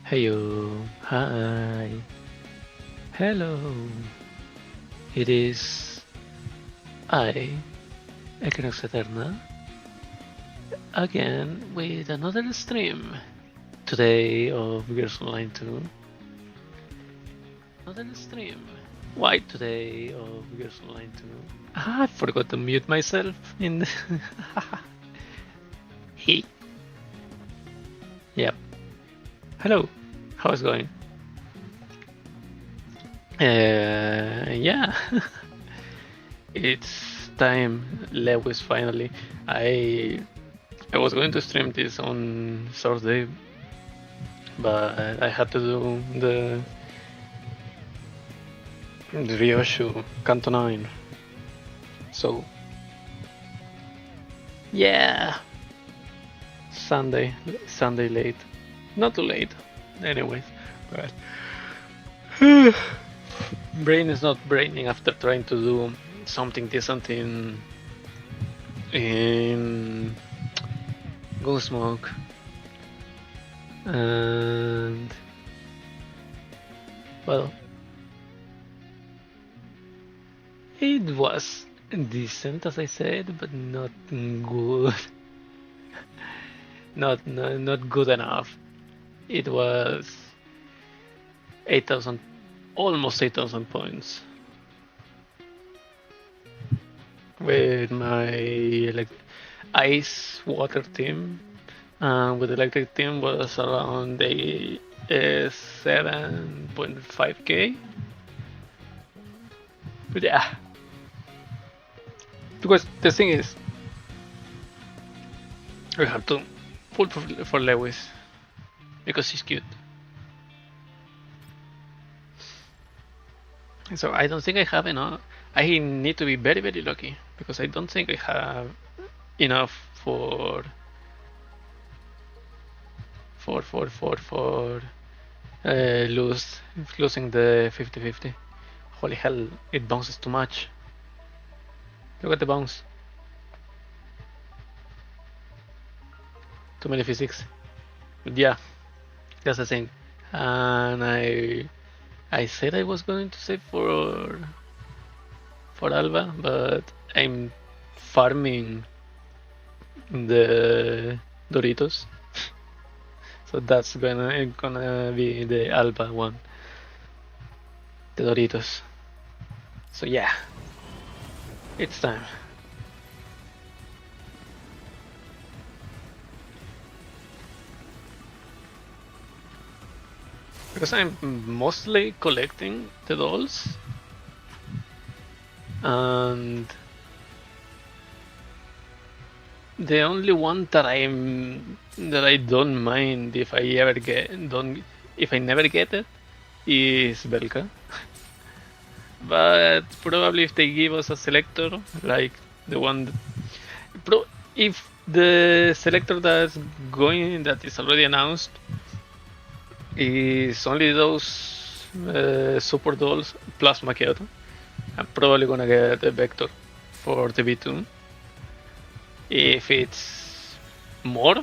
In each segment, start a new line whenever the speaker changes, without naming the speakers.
Heyo, hi, hello. It is I, Equinox Eterna, again with another stream. Today of Gears Online 2. Another stream. Why today of Gears Online 2? I forgot to mute myself in the He. Yep. Hello. How's it going? Yeah. It's time, Lewis, finally. I was going to stream this on Thursday, but I had to do the reissue Canto 9. So, yeah. Sunday late. Not too late, anyways. But brain is not braining after trying to do something decent in Gunsmoke, and well, it was decent, as I said, but not good. not good enough. It was 8,000, almost 8,000 points. With my ice water team, with electric team was around 7.5k. But yeah, because the thing is, we have to pull for Lewis because he's cute. So I don't think I have enough. I need to be very, very lucky because I don't think I have enough for losing the 50-50. Holy hell, it bounces too much. Look at the bounce. Too many physics. But yeah, that's the thing. And I said I was going to save for Alba, but I'm farming the Doritos. So that's gonna be the Alba one. The Doritos. So yeah. It's time. Because I'm mostly collecting the dolls, and the only one that I don't mind if I never get it is Belka. But probably if they give us a selector like the one, if the selector that is already announced is only those super dolls plus Makeoto, I'm probably gonna get a Vector for the V2. If it's more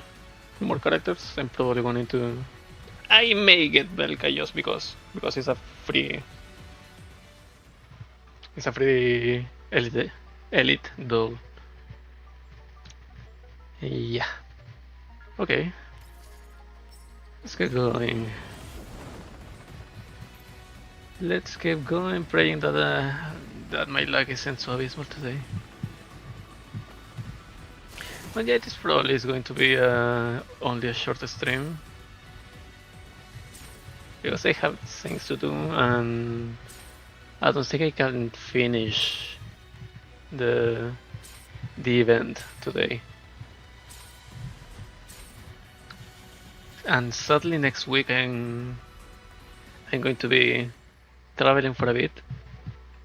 characters, I'm probably going to. I may get Belka just because it's a free. It's a free elite doll. Yeah. Okay. Let's get going. Let's keep going, praying that my luck isn't so abysmal today. But yeah, this probably is going to be only a short stream. Because I have things to do and I don't think I can finish the event today. And sadly next week I'm going to be traveling for a bit.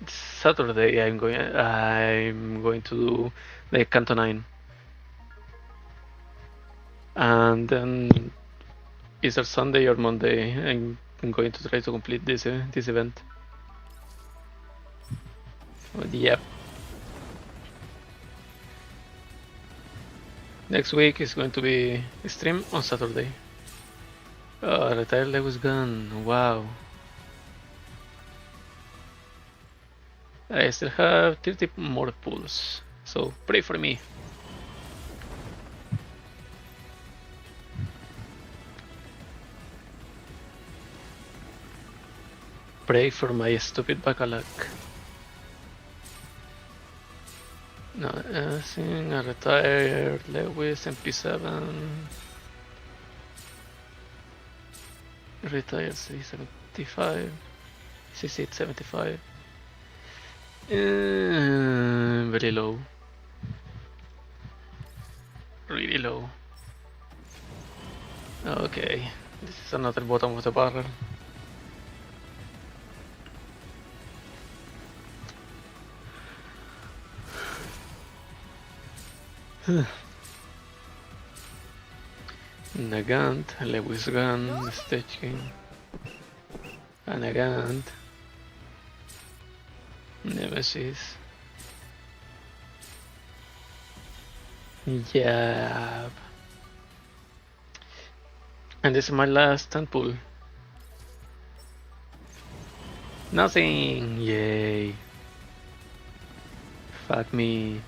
Saturday I'm going to do the Canto 9. And then either Sunday or Monday I'm going to try to complete this event. But yep. Next week is going to be a stream on Saturday. Oh, retire Lewis gun. Wow. I still have 30 more pulls, so pray for me. Pray for my stupid Paka luck. No, seeing a retired Lewis MP7. Retired C75. C875. Very low. Really low. Okay, this is another bottom of the barrel. Nagant, Lewis Gun, Stage King, Nagant, Nemesis. Yeah. And this is my last 10 pull. Nothing! Yay! Fuck me.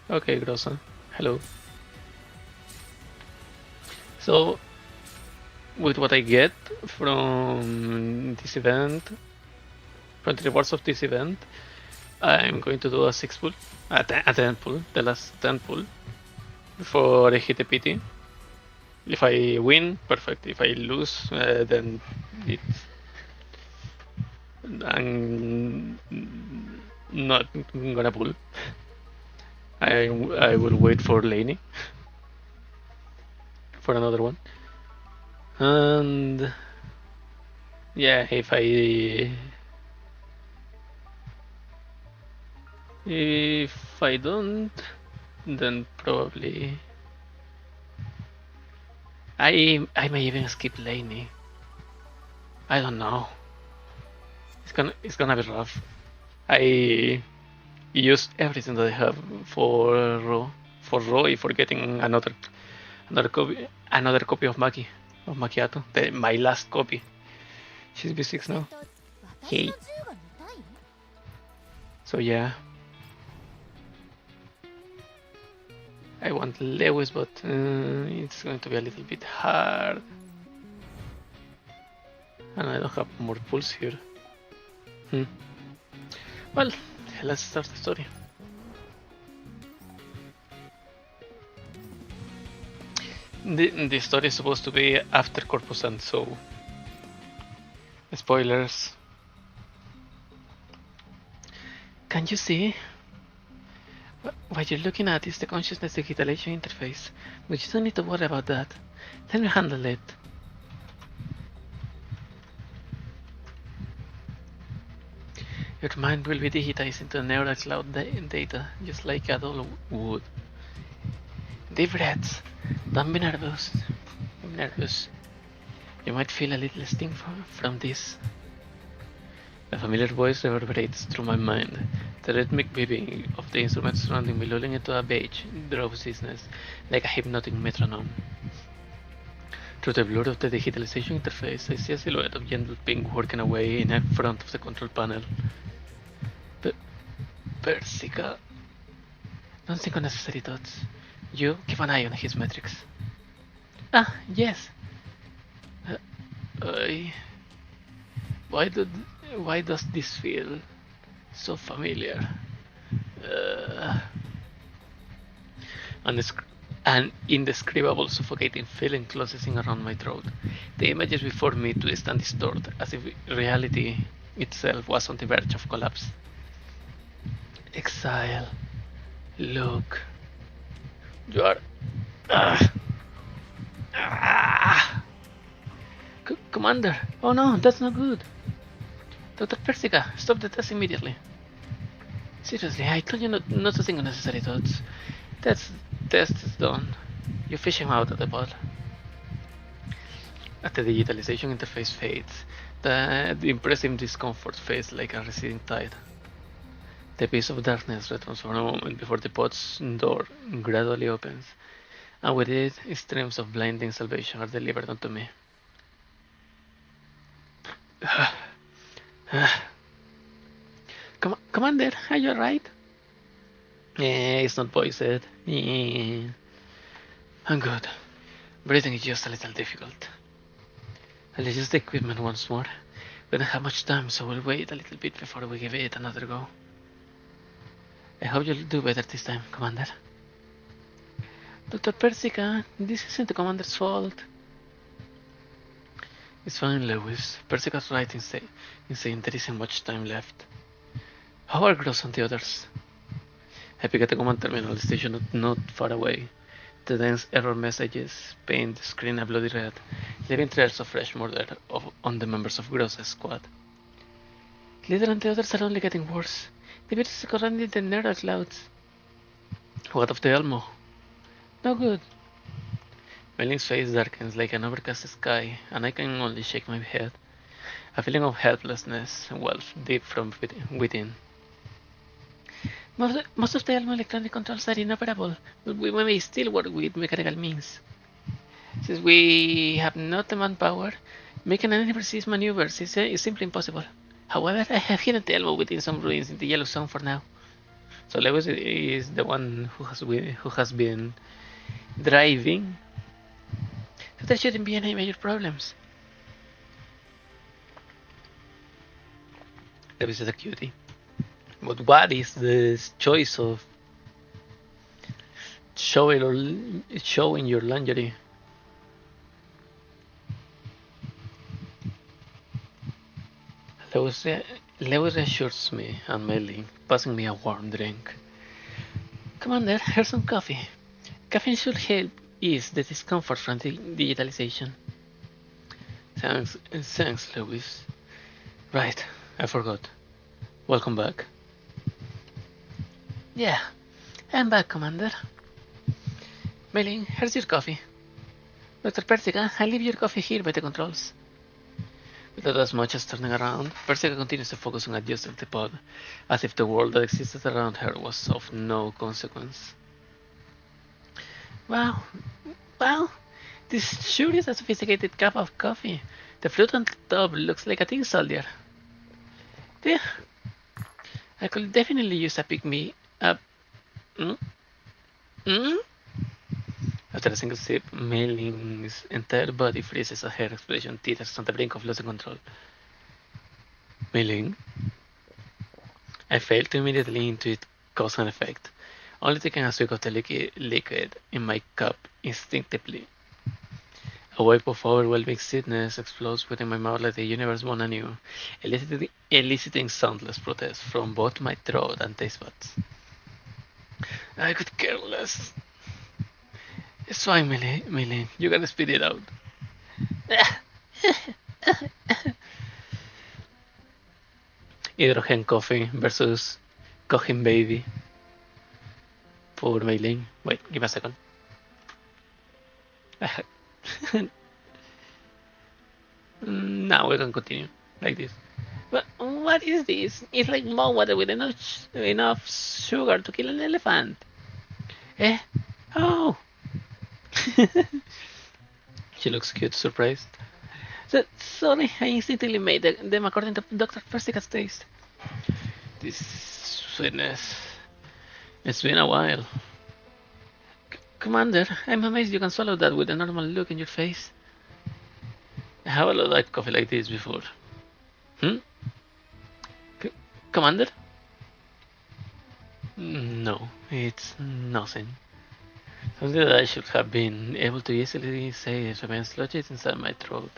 Okay, Grossa. Hello. So, with what I get from this event, from the rewards of this event, I'm going to do a 6 pull, a 10 pull, the last 10 pull, before I hit a PT. If I win, perfect. If I lose, then I'm not gonna pull. I will wait for Laney for another one. And yeah, if I don't, then probably I may even skip Laney. I don't know. It's gonna be rough. I used everything that I have for Roy for getting another copy of Macchiato. My last copy. She's B6 now. Hey. So yeah. I want Lewis, but it's going to be a little bit hard. And I don't have more pulls here. Well, let's start the story. The story is supposed to be after Corpusant, so spoilers. Can you see? What you're looking at is the consciousness digitalization interface, but you don't need to worry about that. Let me handle it. Your mind will be digitized into neural cloud data, just like a doll would. Deep breaths. Don't be nervous. I'm nervous. You might feel a little sting from this. A familiar voice reverberates through my mind, the rhythmic beeping of the instruments surrounding me lulling into a beige drowsiness, like a hypnotic metronome. Through the blur of the digitalization interface, I see a silhouette of gentle pink working away in front of the control panel. Persica. Don't think unnecessary thoughts. You keep an eye on his metrics. Ah, yes. Why does this feel so familiar? An indescribable, suffocating feeling closes in around my throat. The images before me twist and distort, as if reality itself was on the verge of collapse. Exile. Look. You are... Commander! Oh no, that's not good! Dr. Persica, stop the test immediately. Seriously, I told you not to think unnecessary thoughts. Test is done. You fish him out of the bottle. As the digitalization interface fades, the impressive discomfort fades like a receding tide. The piece of darkness returns for a moment before the pod's door gradually opens, and with it, streams of blinding salvation are delivered unto me. Commander, are you alright? It's not poisoned. I'm good. Breathing is just a little difficult. I'll use the equipment once more. We don't have much time, so we'll wait a little bit before we give it another go. I hope you'll do better this time, Commander. Dr. Persica, this isn't the Commander's fault. It's fine, Lewis. Persica's right in saying there isn't much time left. How are Gross and the others? I pick at the command terminal station not far away. The dense error messages paint the screen a bloody red, leaving trails of fresh murder on the members of Gross's squad. Leader and the others are only getting worse. The virus is corrupting the neural clouds. What of the Elmo? No good. Melling's face darkens like an overcast sky, and I can only shake my head. A feeling of helplessness wells deep from within. Most of the Elmo electronic controls are inoperable, but we may still work with mechanical means. Since we have not the manpower, making any precise maneuvers is simply impossible. However, I have hidden the Elmo within some ruins in the Yellow Zone for now. So Lewis is the one who has been driving. So there shouldn't be any major problems. Lewis is a cutie. But what is the choice of showing your lingerie? Lewis assures me, unmailing, passing me a warm drink. Commander, here's some coffee. Caffeine should help ease the discomfort from the digitalization. Thanks, Lewis. Right, I forgot. Welcome back. Yeah, I'm back, Commander. Mailing, here's your coffee. Dr. Persica, I leave your coffee here by the controls. Without as much as turning around, Persica continues to focus on adjusting the pod, as if the world that existed around her was of no consequence. Wow, this sure is a sophisticated cup of coffee. The flute on the top looks like a tin soldier. Yeah, I could definitely use a pick-me-up. After a single sip, Mailing's entire body freezes as her expression teeters on the brink of losing control. Mailing? I failed to immediately intuit cause and effect, only taking a swig of the liquid in my cup instinctively. A wave of overwhelming sadness explodes within my mouth like the universe born anew, eliciting soundless protest from both my throat and taste buds. I could care less. It's fine, Millie. You gotta spit it out. Hydrogen coffee versus coffin baby. For Mailing. Wait, give me a second. Now we can continue like this. But what is this? It's like more water with enough sugar to kill an elephant. Eh? Oh! She looks cute, surprised. Sorry, I instinctively made them according to Dr. Persica's taste. This sweetness. It's been a while. Commander, I'm amazed you can swallow that with a normal look in your face. I haven't liked coffee like this before. Commander? No, it's nothing. Something that I should have been able to easily say remains lodged inside my throat,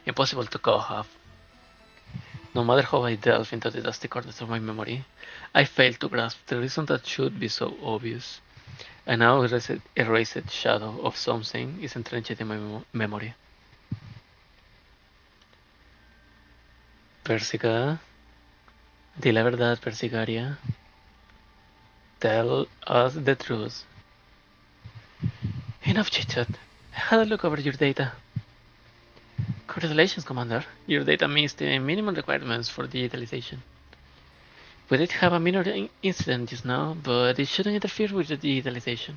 impossible to cough off. No matter how I delve into the dusty corners of my memory, I fail to grasp the reason that should be so obvious. A now erased shadow of something is entrenched in my memory. Persica, di la verdad, Persicaria. Tell us the truth. Enough chit-chat. I had a look over your data. Congratulations, Commander. Your data meets the minimum requirements for digitalization. We did have a minor incident just now, but it shouldn't interfere with the digitalization.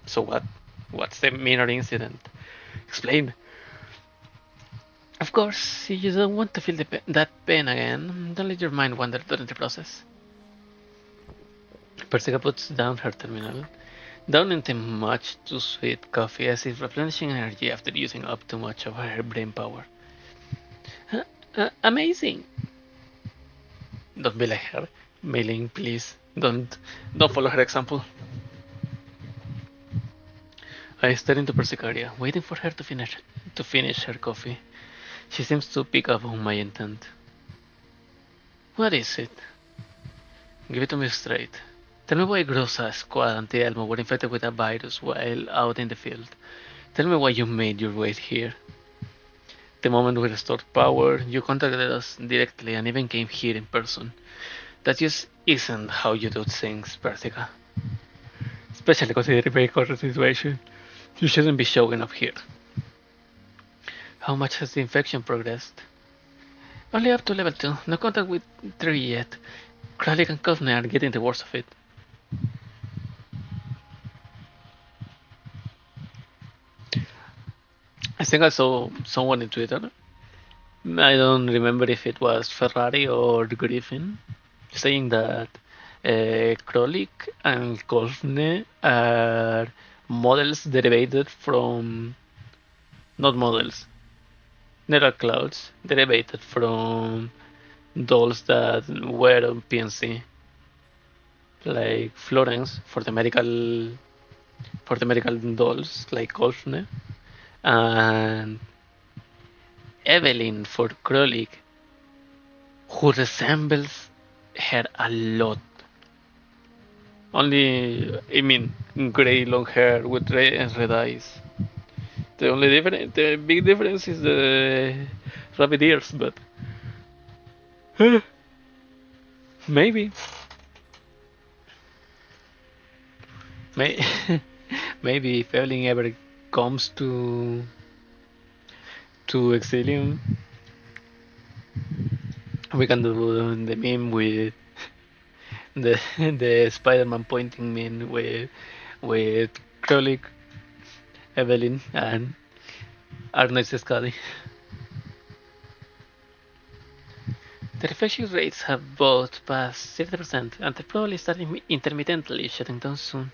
So what? What's the minor incident? Explain. Of course, if you don't want to feel that pain again, don't let your mind wander during the process. Persica puts down her terminal, down into much too sweet coffee as if replenishing energy after using up too much of her brain power. Amazing! Don't be like her. Mailing, please. Don't follow her example. I stare into Persicaria, waiting for her to finish her coffee. She seems to pick up on my intent. What is it? Give it to me straight. Tell me why Grossa, Squad, and Elmo were infected with a virus while out in the field. Tell me why you made your way here. The moment we restored power, you contacted us directly and even came here in person. That just isn't how you do things, Persica. Especially considering the current situation. You shouldn't be showing up here. How much has the infection progressed? Only up to level 2. No contact with 3 yet. Kralik and Kovne are getting the worst of it. I think I saw someone in Twitter. I don't remember if it was Ferrari or Griffin, saying that Krolik and Kovne are models derived from, not models, neural clouds derived from dolls that were on PNC, like Florence for the medical dolls like Kovne, and Evelyn for Krolik, who resembles her a lot. Only, I mean, gray long hair with red eyes. The big difference is the rabbit ears, but maybe, may, maybe if Evelyn ever comes to Exilium, we can do the meme with the Spider-Man pointing meme with Krolik, Evelyn, and Arnold Scotty. The reflection rates have both passed 60% and they're probably starting intermittently shutting down soon.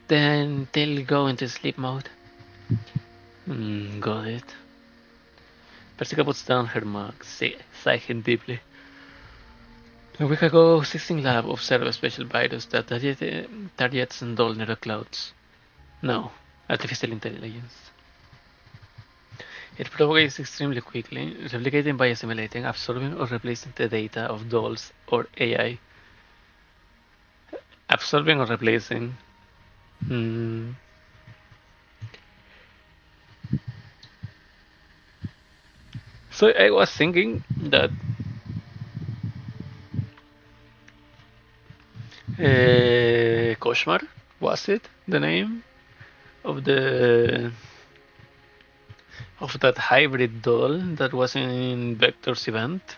Then they'll go into sleep mode. Got it. Persica puts down her mug, sighing deeply. A week ago, 16 Lab observed a special virus that targets dull neuroclouds. No, artificial intelligence. It propagates extremely quickly, replicating by assimilating, absorbing, or replacing the data of dolls or AI. Absorbing or replacing. So I was thinking that Koshmar, was it the name of that hybrid doll that was in Vector's event?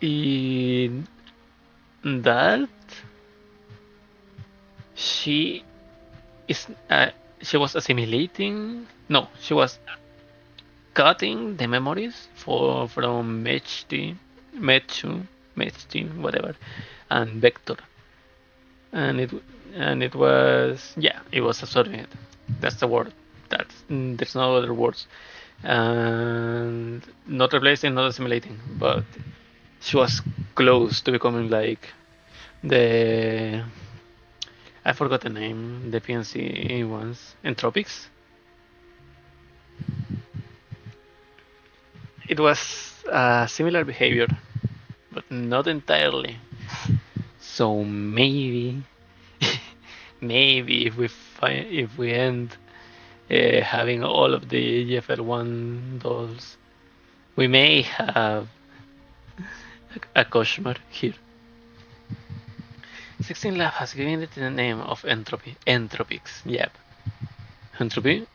In that she was assimilating. No, she was cutting the memories from Mechti, whatever, and Vector, and it was, yeah, it was absorbing it. That's the word. There's no other words, and not replacing, not assimilating, but she was close to becoming like the, I forgot the name, the PNC ones, Entropics. It was similar behavior, but not entirely. So maybe, maybe if we end having all of the GFL1 dolls, we may have a Koshmar here. 16 Lab has given it the name of Entropy. Entropics, yep. Entropy?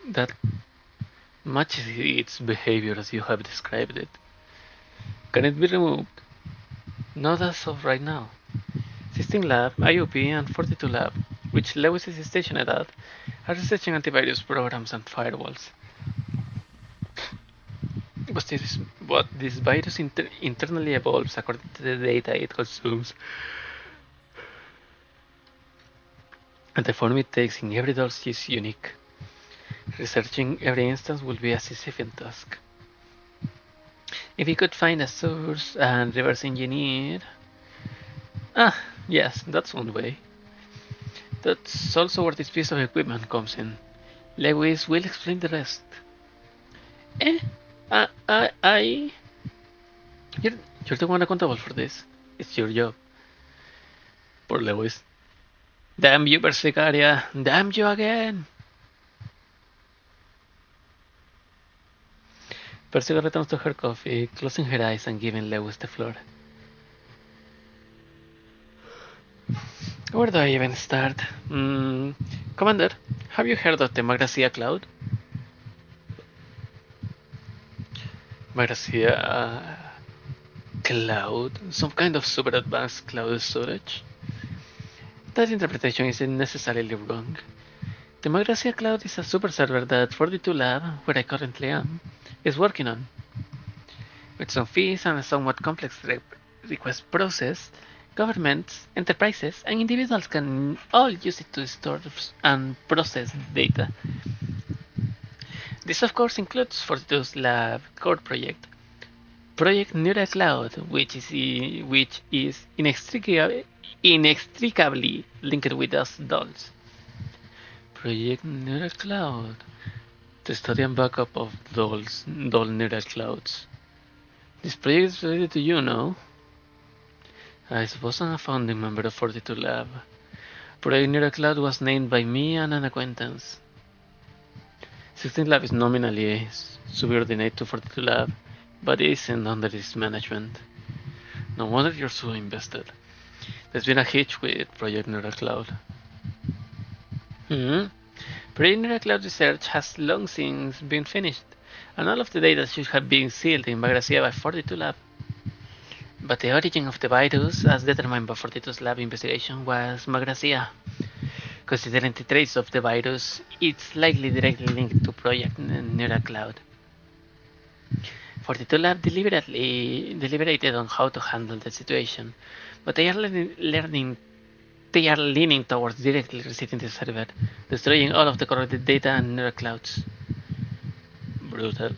That matches its behavior as you have described it. Can it be removed? Not as of right now. 16 Lab, IOP, and 42 Lab, which Lewis is stationed at, are researching antivirus programs and firewalls. But this virus internally evolves according to the data it consumes and the form it takes in every dose is unique. Researching every instance will be a Sisyphean task. If we could find a source and reverse engineer... yes, that's one way. That's also where this piece of equipment comes in. Lewis will explain the rest. You're the one accountable for this. It's your job. Poor Lewis. Damn you, Persicaria! Damn you again! Persica returns to her coffee, closing her eyes and giving Lewis the floor. Where do I even start? Commander, have you heard of the Magracia cloud? Magracia cloud? Some kind of super advanced cloud storage? That interpretation isn't necessarily wrong. The Magracia cloud is a super server that 42 Lab, where I currently am, is working on. With some fees and a somewhat complex request process, governments, enterprises, and individuals can all use it to store and process data. This of course includes 42's Lab core project, Project Neural Cloud, which is inextricably linked with us dolls. Project Neural Cloud, the study and backup of doll neural clouds. This project is related to you, no? I suppose I'm a founding member of 42 Lab. Project Neural Cloud was named by me and an acquaintance. 16 Lab is nominally subordinate to 42 Lab, but it isn't under its management. No wonder you're so invested. There's been a hitch with Project Neural Cloud. Project Neural Cloud research has long since been finished, and all of the data should have been sealed in Banxsy by 42 Lab. But the origin of the virus, as determined by 42's Lab investigation, was Magracia. Considering the trace of the virus, it's likely directly linked to Project Neural Cloud. 42 Lab deliberated on how to handle the situation, but they are leaning towards directly resetting the server, destroying all of the corrupted data and neural clouds. Brutal.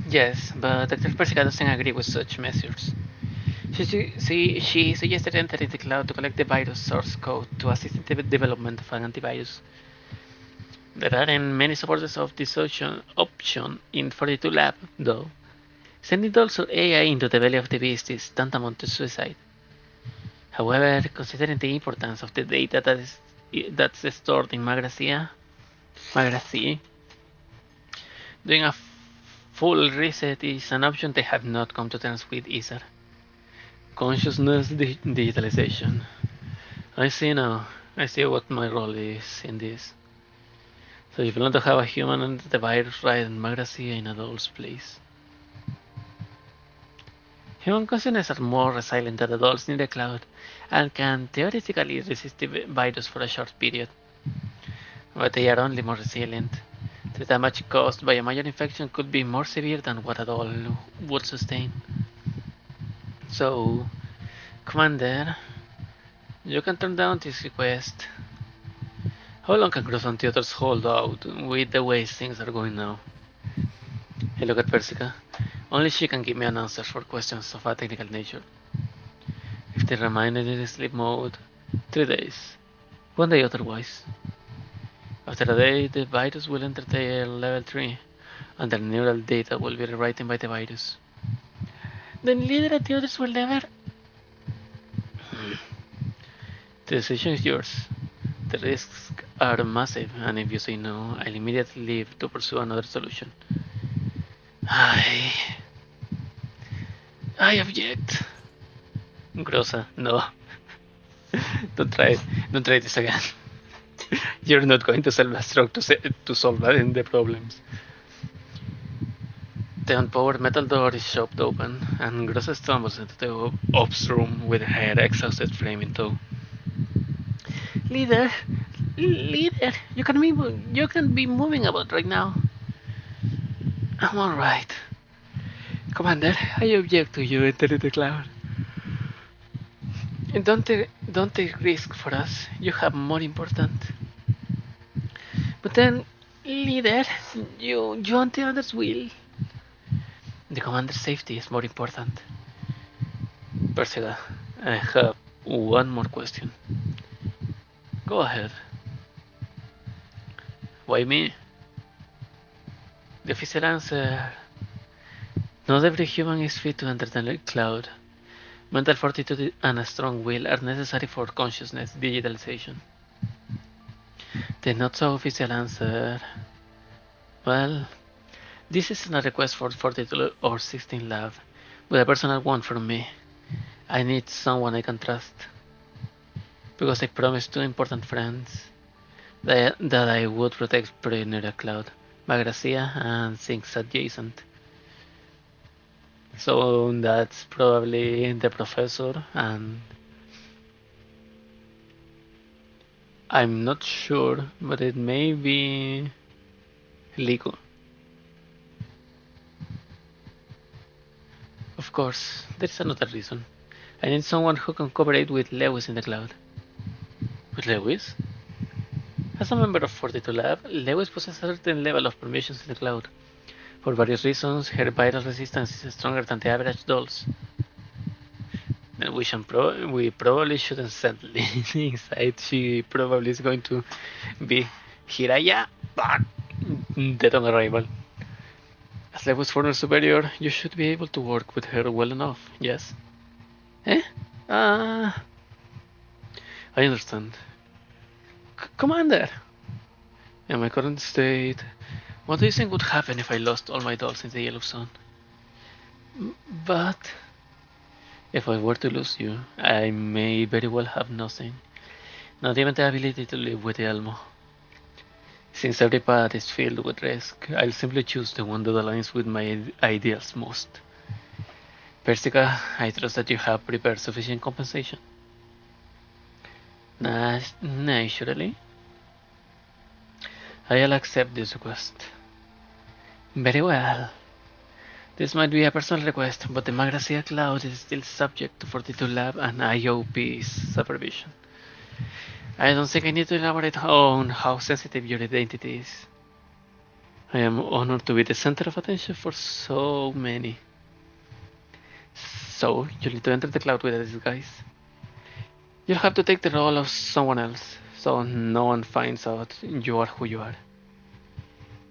Yes, but Dr. Persica doesn't agree with such measures. She suggested entering the cloud to collect the virus source code to assist in the development of an antivirus. There aren't many supporters of this option in 42 Lab, though. Sending also AI into the belly of the beast is tantamount to suicide. However, considering the importance of the data that's stored in Magracia, doing a full reset is an option they have not come to terms with either. Consciousness digitalization. I see now. I see what my role is in this. So you plan to have a human and the virus ride in Magracia in a doll's place. Human consciousness are more resilient than the dolls in the cloud and can theoretically resist the virus for a short period. But they are only more resilient. The damage caused by a major infection could be more severe than what a doll would sustain. So, Commander, you can turn down this request. How long can Cruz and Theaters hold out with the way things are going now? I look at Persica. Only she can give me an answer for questions of a technical nature. If they remain in sleep mode, 3 days. 1 day otherwise. After a day, the virus will enter the level 3, and the neural data will be rewritten by the virus. Then leader and the others will never... The decision is yours. The risks are massive, and if you say no, I'll immediately leave to pursue another solution. I object. Grossa, no. Don't try this again. You're not going to sell a stroke to solve the problems. The unpowered metal door is shoved open, and Grossa stumbles into the ops room with her exhausted frame in tow. Leader, leader, you can be moving about right now. I'm all right, Commander. I object to you entering the cloud. And don't take risk for us. You have more important. But then, leader, you want the others will. The commander's safety is more important. Persega, I have one more question. Go ahead. Why me? The official answer. Not every human is fit to enter the cloud. Mental fortitude and a strong will are necessary for consciousness digitalization. The not so official answer. Well, this isn't a request for Fortitude or 16 Lab, but a personal one from me. I need someone I can trust. Because I promised two important friends that I would protect Primera Cloud, Magracia and things adjacent. So that's probably the professor, and I'm not sure, but it may be Lico. Of course, there is another reason. I need someone who can cooperate with Lewis in the cloud. With Lewis? As a member of 42 Lab, Lewis possesses a certain level of permissions in the cloud. For various reasons, her viral resistance is stronger than the average dolls. Then we probably shouldn't send Lily inside. She probably is going to be Hiraya, but dead on arrival. As Lewis' former superior, you should be able to work with her well enough, yes? Eh? I understand. Commander! In my current state, what do you think would happen if I lost all my dolls in the Yellow Zone? But if I were to lose you, I may very well have nothing. Not even the ability to live with the Elmo. Since every path is filled with risk, I'll simply choose the one that aligns with my ideals most. Persica, I trust that you have prepared sufficient compensation. Naturally. I'll accept this request. Very well. This might be a personal request, but the Magracia Cloud is still subject to 42 Lab and IOP's supervision. I don't think I need to elaborate on how sensitive your identity is. I am honored to be the center of attention for so many. So, you need to enter the cloud with a disguise. You'll have to take the role of someone else, so no one finds out you are who you are.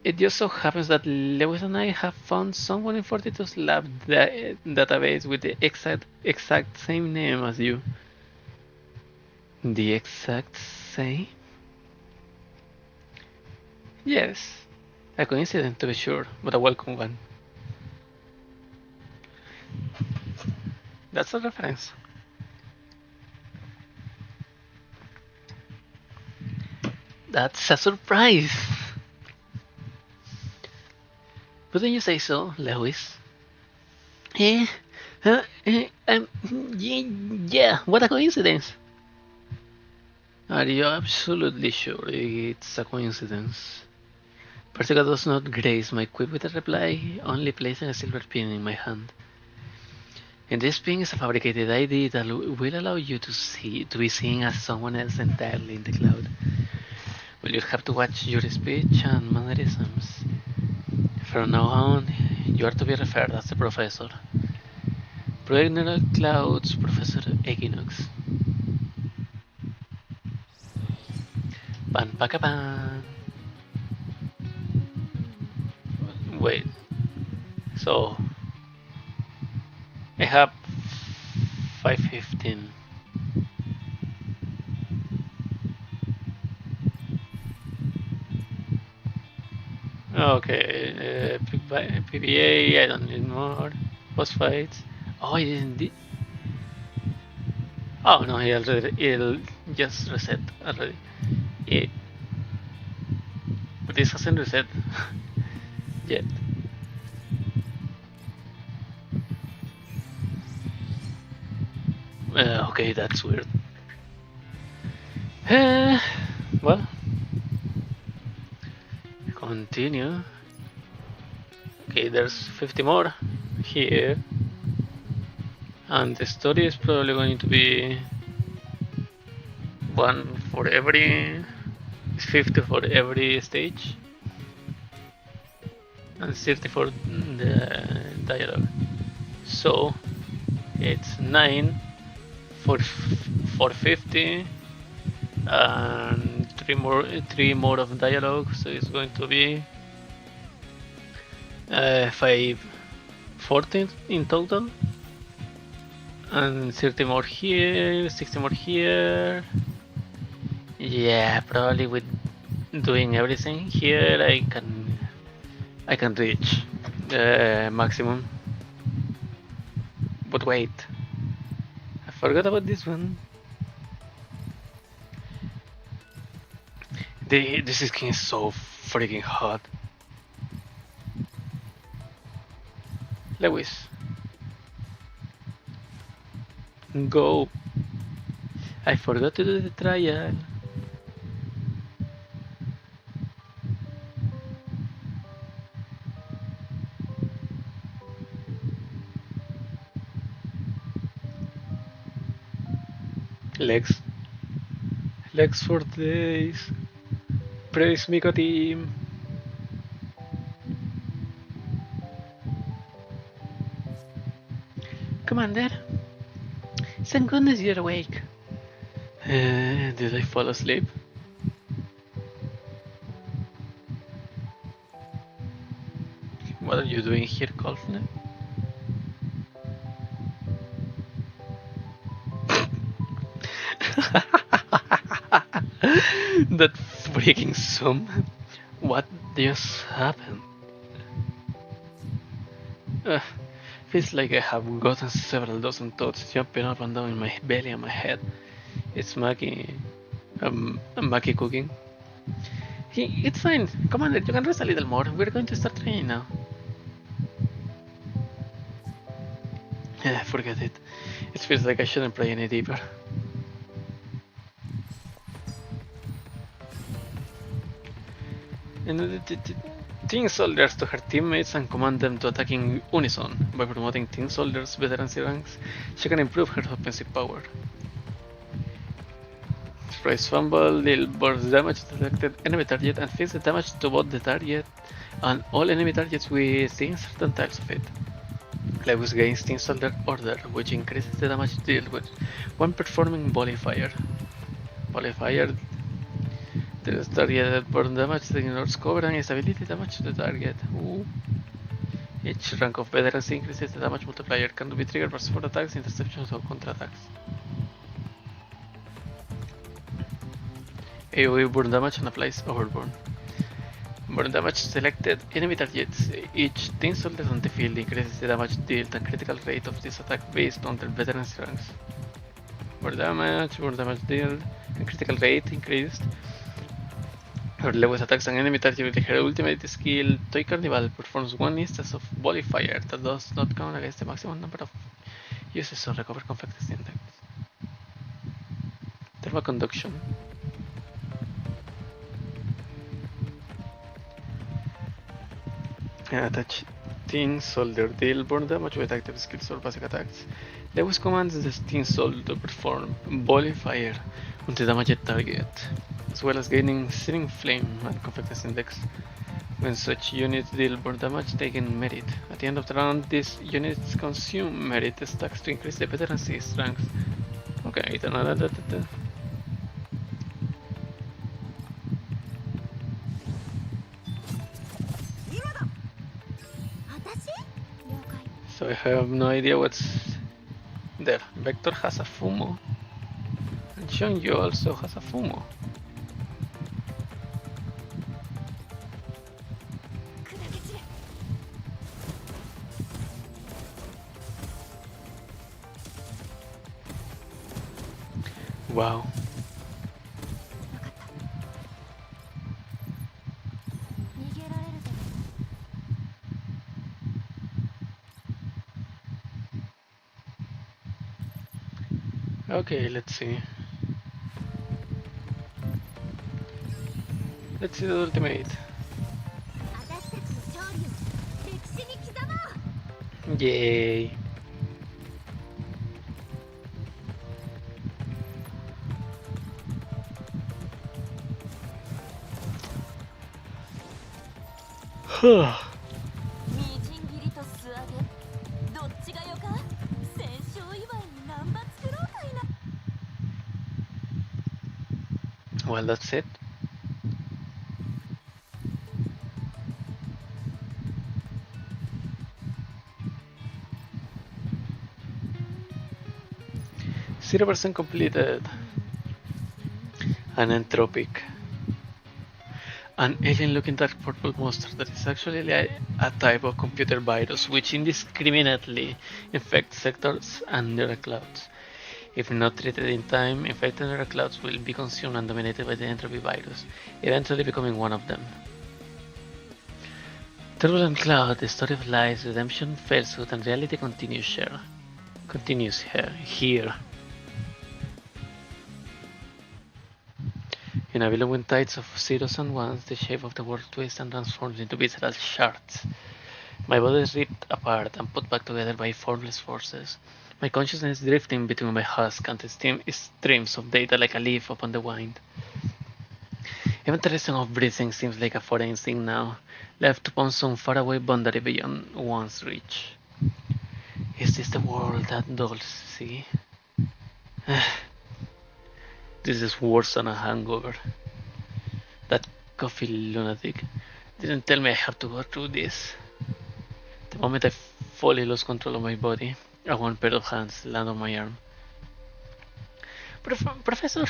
It just so happens that Lewis and I have found someone in 42's lab database with the exact same name as you. The exact same? Yes. A coincidence to be sure, but a welcome one. That's a reference. That's a surprise! Wouldn't you say so, Lewis? Yeah, what a coincidence! Are you absolutely sure it's a coincidence? Persica does not grace my quip with a reply, only placing a silver pin in my hand. And this pin is a fabricated ID that will allow you to be seen as someone else entirely in the cloud. Well, you have to watch your speech and mannerisms. From now on, you are to be referred as the Professor. Primera Cloud's Professor Equinox. Pan Paka pan. Wait. So I have 515. Okay, PBA, I don't need more. Boss fights. Oh, I didn't. Oh no, it'll just reset already. But this hasn't reset yet. Okay, that's weird. Well, continue. Okay, there's 50 more here. And the story is probably going to be one for every... 50 for every stage. And 30 for the dialogue. So, it's 9 for 50 and three more of dialogue, so it's going to be 540 in total, and 30 more here, 60 more here. Yeah, probably with doing everything here I can reach the maximum. But wait, I forgot about this one. This skin is so freaking hot. Lewis, go. I forgot to do the trial. Legs. Legs for days. Praise Miko team. Commander, thank goodness you're awake. Did I fall asleep? What are you doing here, Golfner? That freaking zoom. What just happened? Feels like I have gotten several dozen thoughts jumping up and down in my belly and my head. It's Maki. Maki cooking. It's fine. Commander, you can rest a little more. We're going to start training now. Forget it. It feels like I shouldn't play any deeper. And Tin soldiers to her teammates and command them to attack in unison. By promoting Tin soldiers' veterancy ranks, she can improve her offensive power. Surprise fumble, deal burst damage to selected enemy target and fix the damage to both the target and all enemy targets within certain tiles of it. Lewis gains Tin Soldier Order, which increases the damage dealt with when performing Volley Fire. Volley Fire deals target burn damage that ignores cover and stability damage to the target. Ooh. Each rank of veterans increases the damage multiplier, can be triggered by support attacks, interceptions, or counterattacks. AoE burn damage and applies overburn. Burn damage selected enemy targets. Each Tin Soldier on the field increases the damage dealt and critical rate of this attack based on their veteran's ranks. Burn damage dealt, and critical rate increased. Her Lewis attacks an enemy target with her ultimate skill. Toy Carnival performs one instance of Volley Fire that does not count against the maximum number of uses or recover conflicted index. Thermal Conduction. Attach Tin Soldier, deal burn damage with active skills or basic attacks. Lewis commands the Tin Soldier to perform Volley Fire on the damaged target, as well as gaining Searing Flame and Conflictus Index. When such units deal burn damage, they gain merit. At the end of the round, these units consume merit stacks to increase the veterancy strength. Okay, so I have no idea what's there. Vector has a Fumo, and Shonju also has a Fumo. Wow. Okay, let's see. Let's see the ultimate. Yay. Well, that's it. Zero percent completed. An entropic. An alien-looking dark purple monster that is actually a type of computer virus which indiscriminately infects sectors and neural clouds. If not treated in time, infected neural clouds will be consumed and dominated by the entropy virus, eventually becoming one of them. Turbulent Cloud, the story of lies, redemption, falsehood, and reality continues here. In a billowing tides of zeros and ones, the shape of the world twists and transforms into visceral shards. My body is ripped apart and put back together by formless forces. My consciousness drifting between my husk and the streams of data like a leaf upon the wind. Even the reason of breathing seems like a foreign thing now, left upon some faraway boundary beyond one's reach. Is this the world that dolls see? This is worse than a hangover. That coffee lunatic didn't tell me I have to go through this. The moment I fully lost control of my body, a one pair of hands land on my arm. Professor,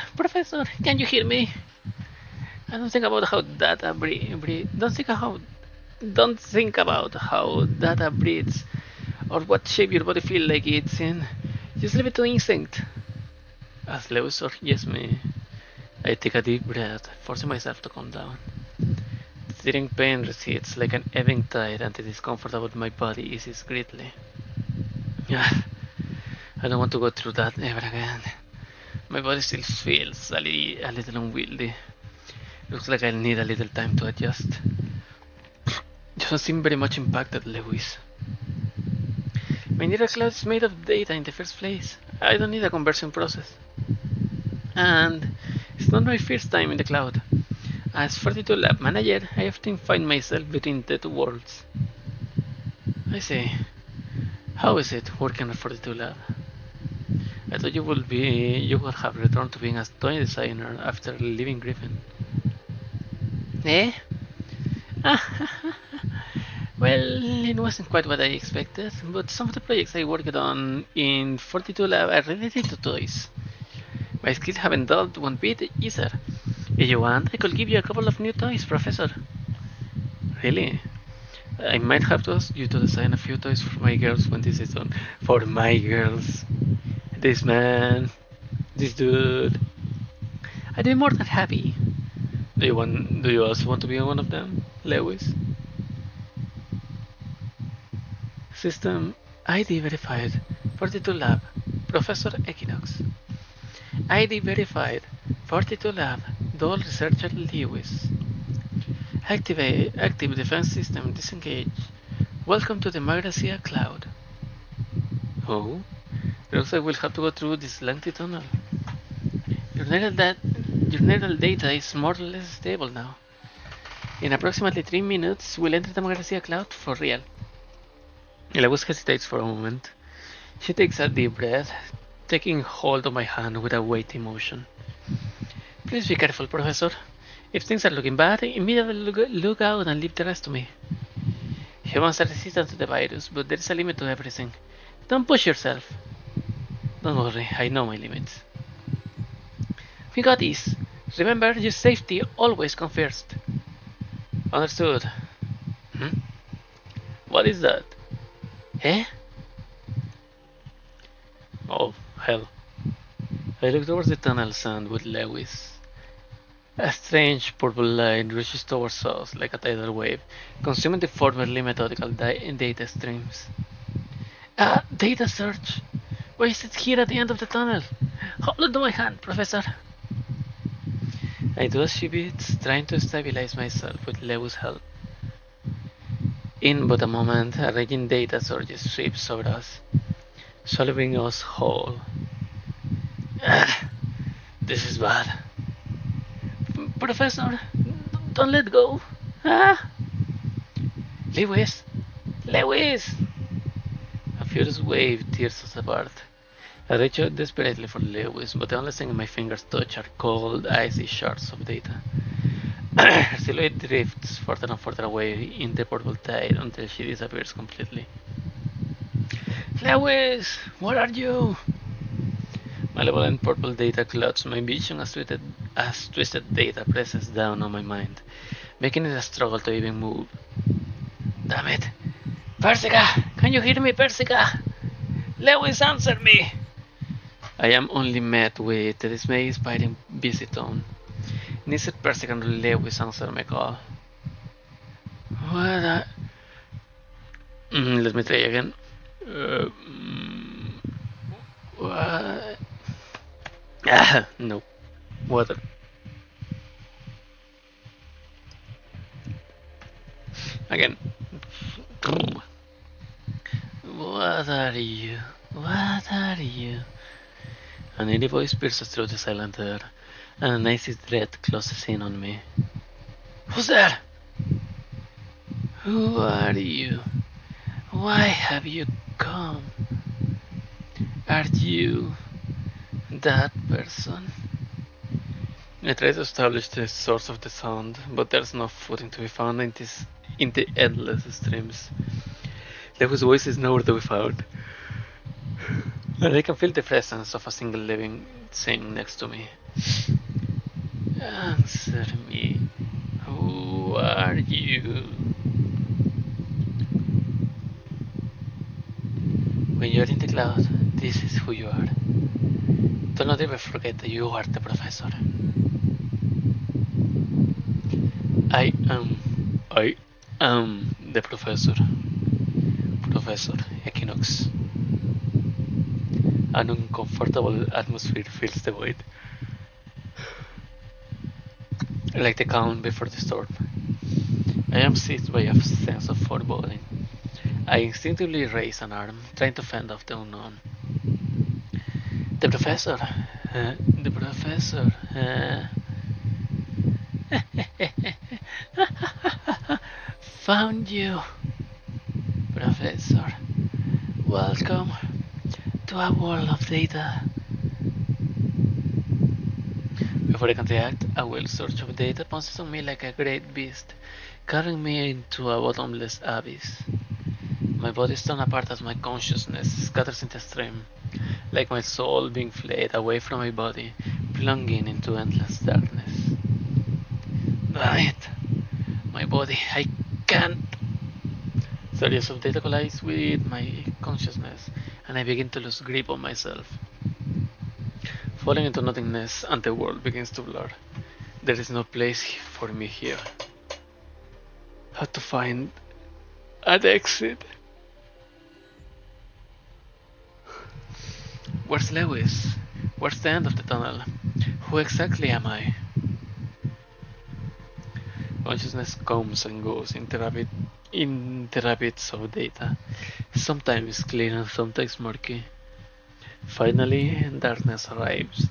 can you hear me? I don't think about how data don't think about how data breathes or what shape your body feels like it's in. Just leave it to instinct. As Lewis urges me, I take a deep breath, forcing myself to calm down. The tearing pain recedes like an ebbing tide, and the discomfort about my body eases greatly. I don't want to go through that ever again. My body still feels a little unwieldy. Looks like I'll need a little time to adjust. You don't seem very much impacted, Lewis. My neural cloud is made of data in the first place. I don't need a conversion process. And it's not my first time in the cloud. As 42 lab manager, I often find myself between the two worlds. I see. How is it working at 42 lab? I thought you would have returned to being a toy designer after leaving Griffin. Eh? Well, it wasn't quite what I expected, but some of the projects I worked on in 42 Lab are related to toys. My skills haven't dulled one bit either. If you want, I could give you a couple of new toys, Professor. Really? I might have to ask you to design a few toys for my girls when this is done. For my girls. This man. This dude. I'd be more than happy. Do you also want to be one of them, Lewis? System ID verified. 42 Lab. Professor Equinox. ID verified. 42 Lab. Doll Researcher Lewis. Active defense system disengaged. Welcome to the Magracia Cloud. Oh? Looks like we'll have to go through this lengthy tunnel. Your neural data is more or less stable now. In approximately 3 minutes, we'll enter the Magracia Cloud for real. Lewis hesitates for a moment. She takes a deep breath, taking hold of my hand with a weighty motion. Please be careful, Professor. If things are looking bad, immediately look out and leave the rest to me. Humans are resistant to the virus, but there is a limit to everything. Don't push yourself. Don't worry, I know my limits. We got this. Remember, your safety always comes first. Understood. What is that? Eh? Oh, hell. I look towards the tunnel sand with Lewis. A strange purple light rushes towards us like a tidal wave, consuming the formerly methodical data streams. Data search! Why is it here at the end of the tunnel? Hold on to my hand, Professor. I do as she bids, trying to stabilize myself with Lewis' help. In but a moment, a raging data surge sweeps over us, swallowing us whole. This is bad. Professor, don't let go. Ah! Lewis! Lewis! A furious wave tears us apart. I reach out desperately for Lewis, but the only thing my fingers touch are cold, icy shards of data. Her silhouette drifts further and further away in the purple tide until she disappears completely. Lewis! Where are you? Malevolent purple data clouds my vision as twisted data presses down on my mind, making it a struggle to even move. Damn it! Persica! Can you hear me, Persica? Lewis, answer me! I am only met with the dismay-inspiring busy tone. Neither Persica nor Lewis answer my call. What? Let me try again. What? No. Water. Again. What are you? What are you? An eerie voice pierces through the silent air, and an icy dread closes in on me. Who's there? Who are you? Why have you come? Are you that person? I try to establish the source of the sound, but there's no footing to be found in the endless streams. Lewis' voice is nowhere to be found, and I can feel the presence of a single living thing next to me. Answer me. Who are you? When you're in the cloud, this is who you are. Do not ever forget that you are the professor. I am the professor. Professor Equinox. An uncomfortable atmosphere fills the void. Like the calm before the storm. I am seized by a sense of foreboding. I instinctively raise an arm, trying to fend off the unknown. The professor. The professor. Found you, Professor. Welcome to a world of data. Before I can react, a wild surge of data pounces on me like a great beast, carrying me into a bottomless abyss. My body is torn apart as my consciousness scatters in the stream, like my soul being flayed away from my body, plunging into endless darkness. Damn it! My body, I can't! Series of data collides with my consciousness, and I begin to lose grip on myself. Falling into nothingness, and the world begins to blur. There is no place for me here. How to find an exit? Where's Lewis? Where's the end of the tunnel? Who exactly am I? Consciousness comes and goes in the rapids of data, sometimes clear and sometimes murky. Finally, darkness arrives.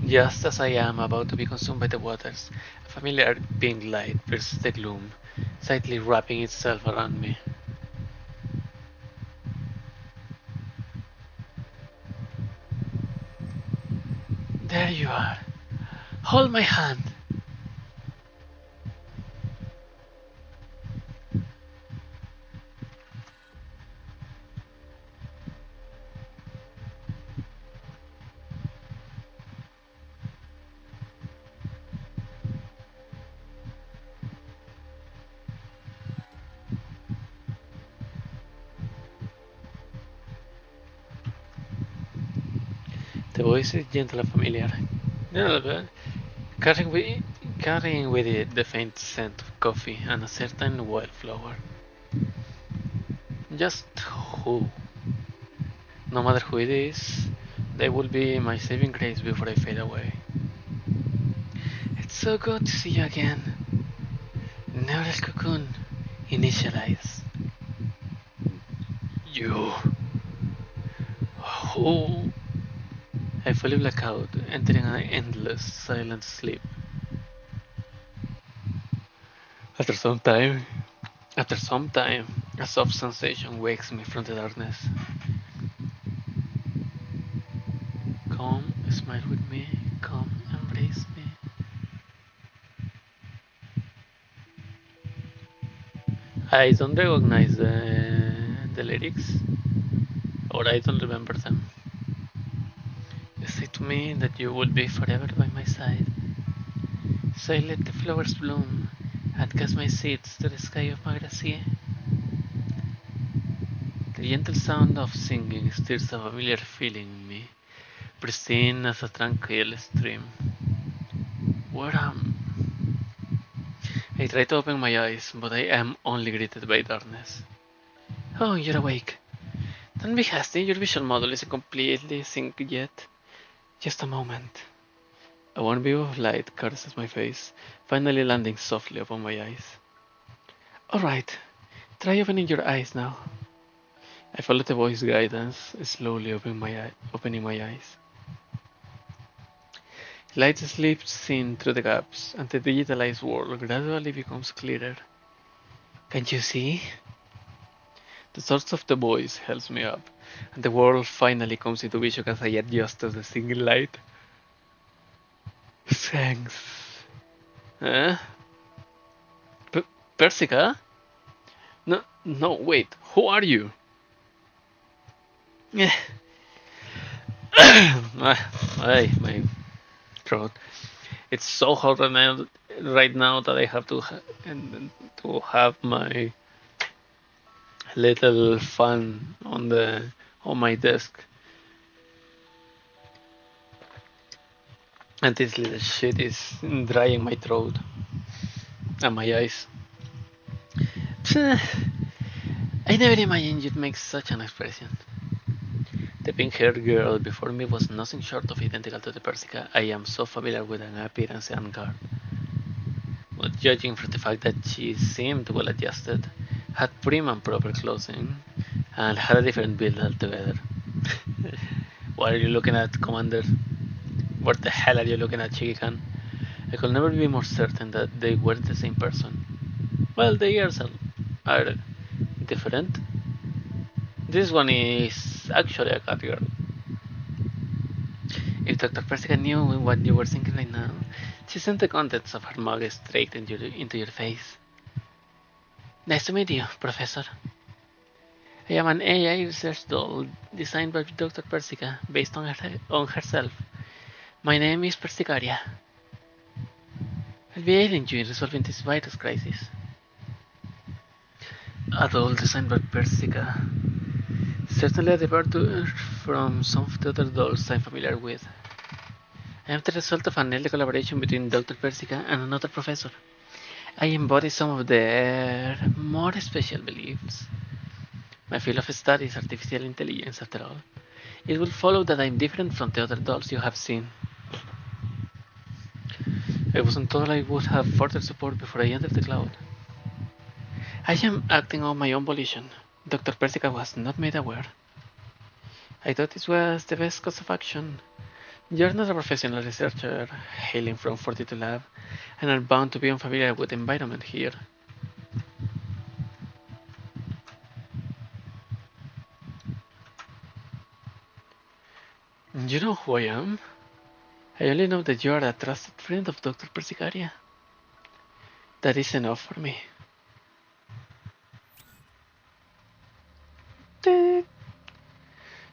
Just as I am about to be consumed by the waters, a familiar pink light pierces the gloom, slightly wrapping itself around me. There you are. Hold my hand. The voice is gentle and familiar, carrying with it the faint scent of coffee and a certain wildflower. Just who? No matter who it is, They will be my saving grace before I fade away. It's so good to see you again. Neural cocoon, initialize. You. Who? I fully black out, entering an endless, silent sleep. After some time, After some time, a soft sensation wakes me from the darkness. Come, smile with me, come, embrace me. I don't recognize the lyrics, or I don't remember them. You say to me that you will be forever by my side. So I let the flowers bloom and cast my seeds to the sky of my gracie. The gentle sound of singing stirs a familiar feeling in me, pristine as a tranquil stream. Where am I try to open my eyes, but I am only greeted by darkness. Oh, you're awake. Don't be hasty, your visual model isn't completely synced yet. Just a moment. A warm beam of light caresses my face, finally landing softly upon my eyes. Alright, try opening your eyes now. I follow the voice guidance, slowly opening my eyes. Light slips in through the gaps, and the digitalized world gradually becomes clearer. Can you see? The source of the voice helps me up, and the world finally comes into vision as I adjust to the single light. Thanks. Huh? Persica? No, wait. Who are you? My throat. It's so hot right now that I have to have my little fan on my desk, and this little shit is drying my throat and my eyes. I never imagined you'd make such an expression. The pink-haired girl before me was nothing short of identical to the Persica I am so familiar with in appearance and garb. But judging from the fact that she seemed well adjusted, had prim and proper clothing, and had a different build altogether. What are you looking at, Commander? What the hell are you looking at, Shigekan? I could never be more certain that they were the same person. Well, the ears are different. This one is actually a cat girl. If Dr. Persica knew what you were thinking right now, she sent the contents of her mug straight into your face. Nice to meet you, Professor. I am an AI research doll designed by Dr. Persica based on herself. My name is Persicaria. I'll be aiding you in resolving this virus crisis. A doll designed by Persica. Certainly a departure from some of the other dolls I'm familiar with. I am the result of an early collaboration between Dr. Persica and another professor. I embody some of their more special beliefs. My field of study is artificial intelligence, after all. It will follow that I'm different from the other dolls you have seen. I wasn't told I would have further support before I entered the cloud. I am acting on my own volition. Dr. Persica was not made aware. I thought this was the best course of action. You're not a professional researcher, hailing from 42 Lab, and are bound to be unfamiliar with the environment here. You know who I am? I only know that you are a trusted friend of Dr. Persicaria. That is enough for me.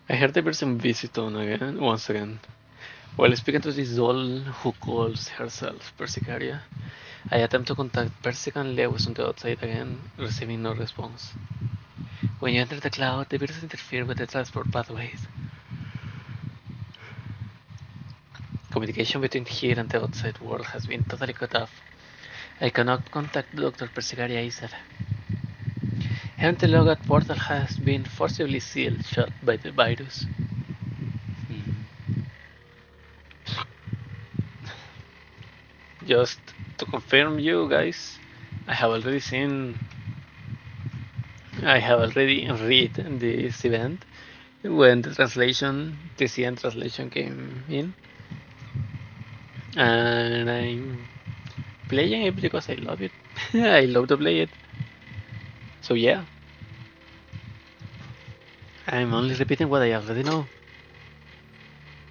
I heard the person visit on once again. While speaking to this doll who calls herself Persicaria, I attempt to contact Persica and Lewis on the outside again, receiving no response. When you enter the cloud, the virus interferes with the transport pathways. Communication between here and the outside world has been totally cut off. I cannot contact Dr. Persicaria either. And the logout portal has been forcibly sealed shut by the virus. Just to confirm you guys, I have already seen, I have already read this event when the translation, TCN translation came in, and I'm playing it because I love it. I love to play it. So yeah, I'm only repeating what I already know.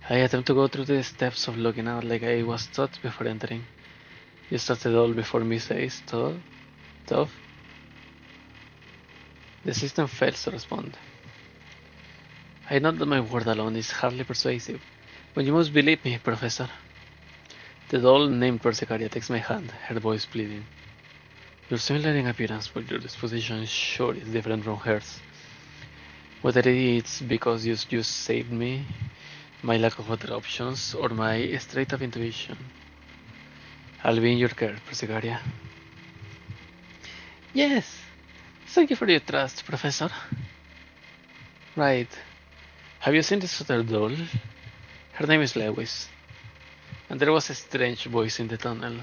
I attempt to go through the steps of logging out like I was taught before entering. You started all before me says tough. The system fails to respond. I know that my word alone is hardly persuasive, but you must believe me, Professor. The doll named Persicaria takes my hand, her voice pleading. You're similar in appearance, but your disposition sure is different from hers. Whether it's because you saved me, my lack of other options, or my straight up intuition. I'll be in your care, Persicaria. Yes, thank you for your trust, Professor. Right. Have you seen this other doll? Her name is Lewis. And there was a strange voice in the tunnel,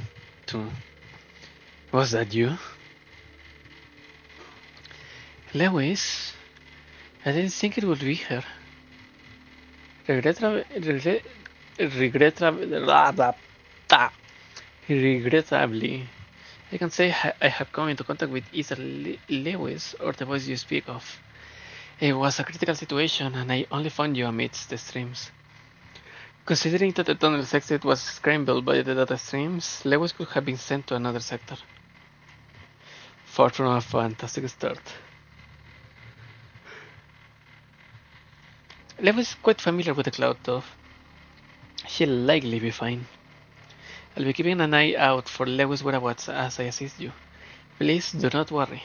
too. Was that you? Lewis? I didn't think it would be her. Regrettably, I can say I have come into contact with either Lewis or the voice you speak of. It was a critical situation, and I only found you amidst the streams. Considering that the tunnel's exit was scrambled by the data streams, Lewis could have been sent to another sector. Far from a fantastic start. Lewis is quite familiar with the cloud, though. She'll likely be fine. I'll be keeping an eye out for Lewis whereabouts as I assist you. Please do not worry.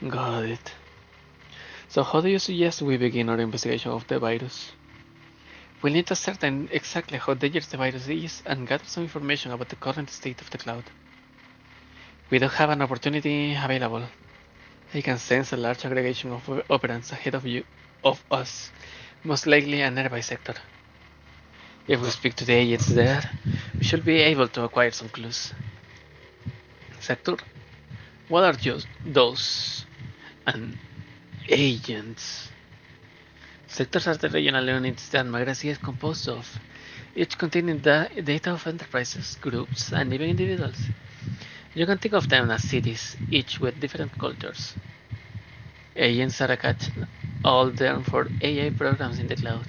Got it. So how do you suggest we begin our investigation of the virus? We'll need to ascertain exactly how dangerous the virus is and gather some information about the current state of the cloud. We don't have an opportunity available. I can sense a large aggregation of operants ahead of us, most likely a nearby sector. If we speak to the agents there, we should be able to acquire some clues. Sector? What are those? And agents? Sectors are the regional units that Banxsy is composed of, each containing the data of enterprises, groups, and even individuals. You can think of them as cities, each with different cultures. Agents are a catch-all term for AI programs in the cloud.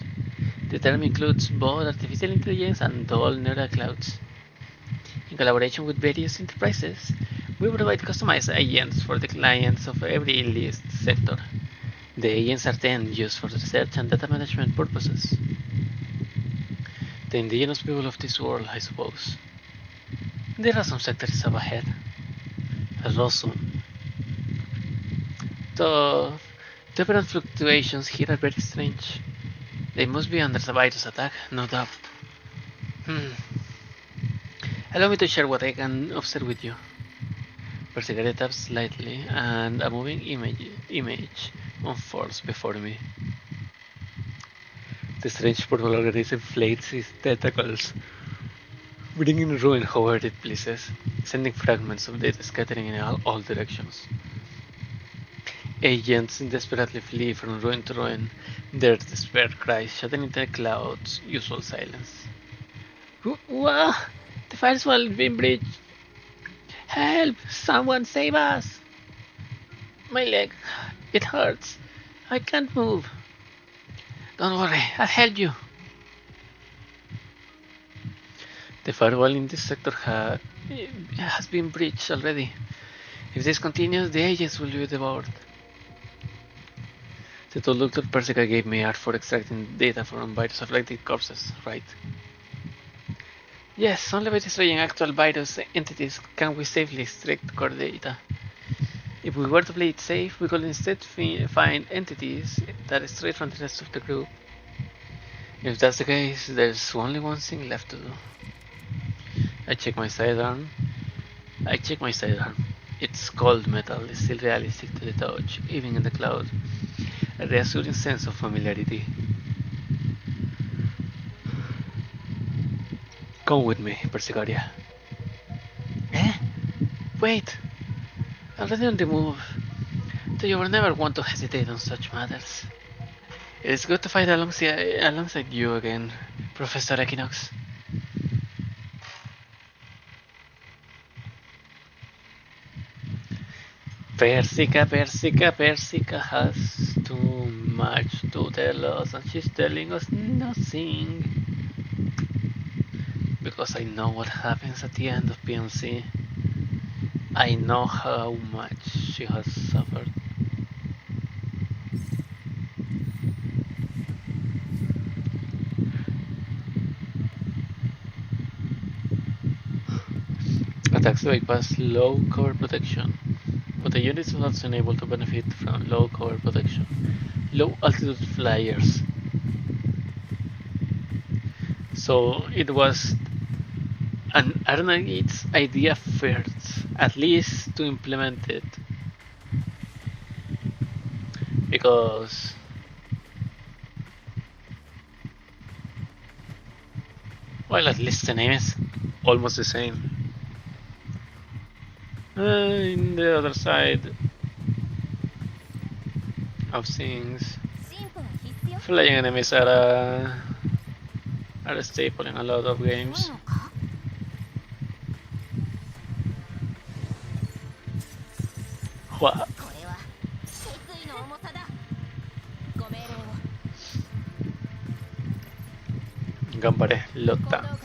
The term includes both artificial intelligence and dual neural clouds. In collaboration with various enterprises, we provide customized agents for the clients of every list sector. The agents are then used for research and data management purposes. The indigenous people of this world, I suppose. There are some sectors up ahead. Rosum. The temperate fluctuations here are very strange. They must be under the virus attack, no doubt. Allow me to share what I can observe with you. Perseguiré taps slightly, and a moving image unfolds before me. The strange purple organism inflates its tentacles, bringing ruin however it pleases, sending fragments of data scattering in all directions. Agents desperately flee from ruin to ruin, their despair cries shattering the clouds' usual silence. Whoa! The firewall has been breached! Help! Someone save us! My leg, it hurts. I can't move. Don't worry, I'll help you. The firewall in this sector has been breached already. If this continues, the agents will be devoured. The tool Dr. Persica gave me art for extracting data from virus-affected corpses, right? Yes, only by destroying actual virus entities can we safely extract core data. If we were to play it safe, we could instead find entities that stray from the rest of the group. If that's the case, there's only one thing left to do. I check my sidearm. It's cold metal, it's still realistic to the touch, even in the cloud. A reassuring sense of familiarity. Come with me, Persicaria. Wait! Already on the move. Though you were never one to hesitate on such matters. It is good to fight alongside you again, Professor Equinox. Persica has too much to tell us and she's telling us nothing. Because I know what happens at the end of PNC. I know how much she has suffered. Attacks bypass low cover protection, but the unit is not unable to benefit from low cover protection. Low altitude flyers. So it was an Arnagit's idea first, at least to implement it. Because well, at least the name is almost the same. In the other side of things, flying enemies are a staple in a lot of games. What? Gambare, lotta.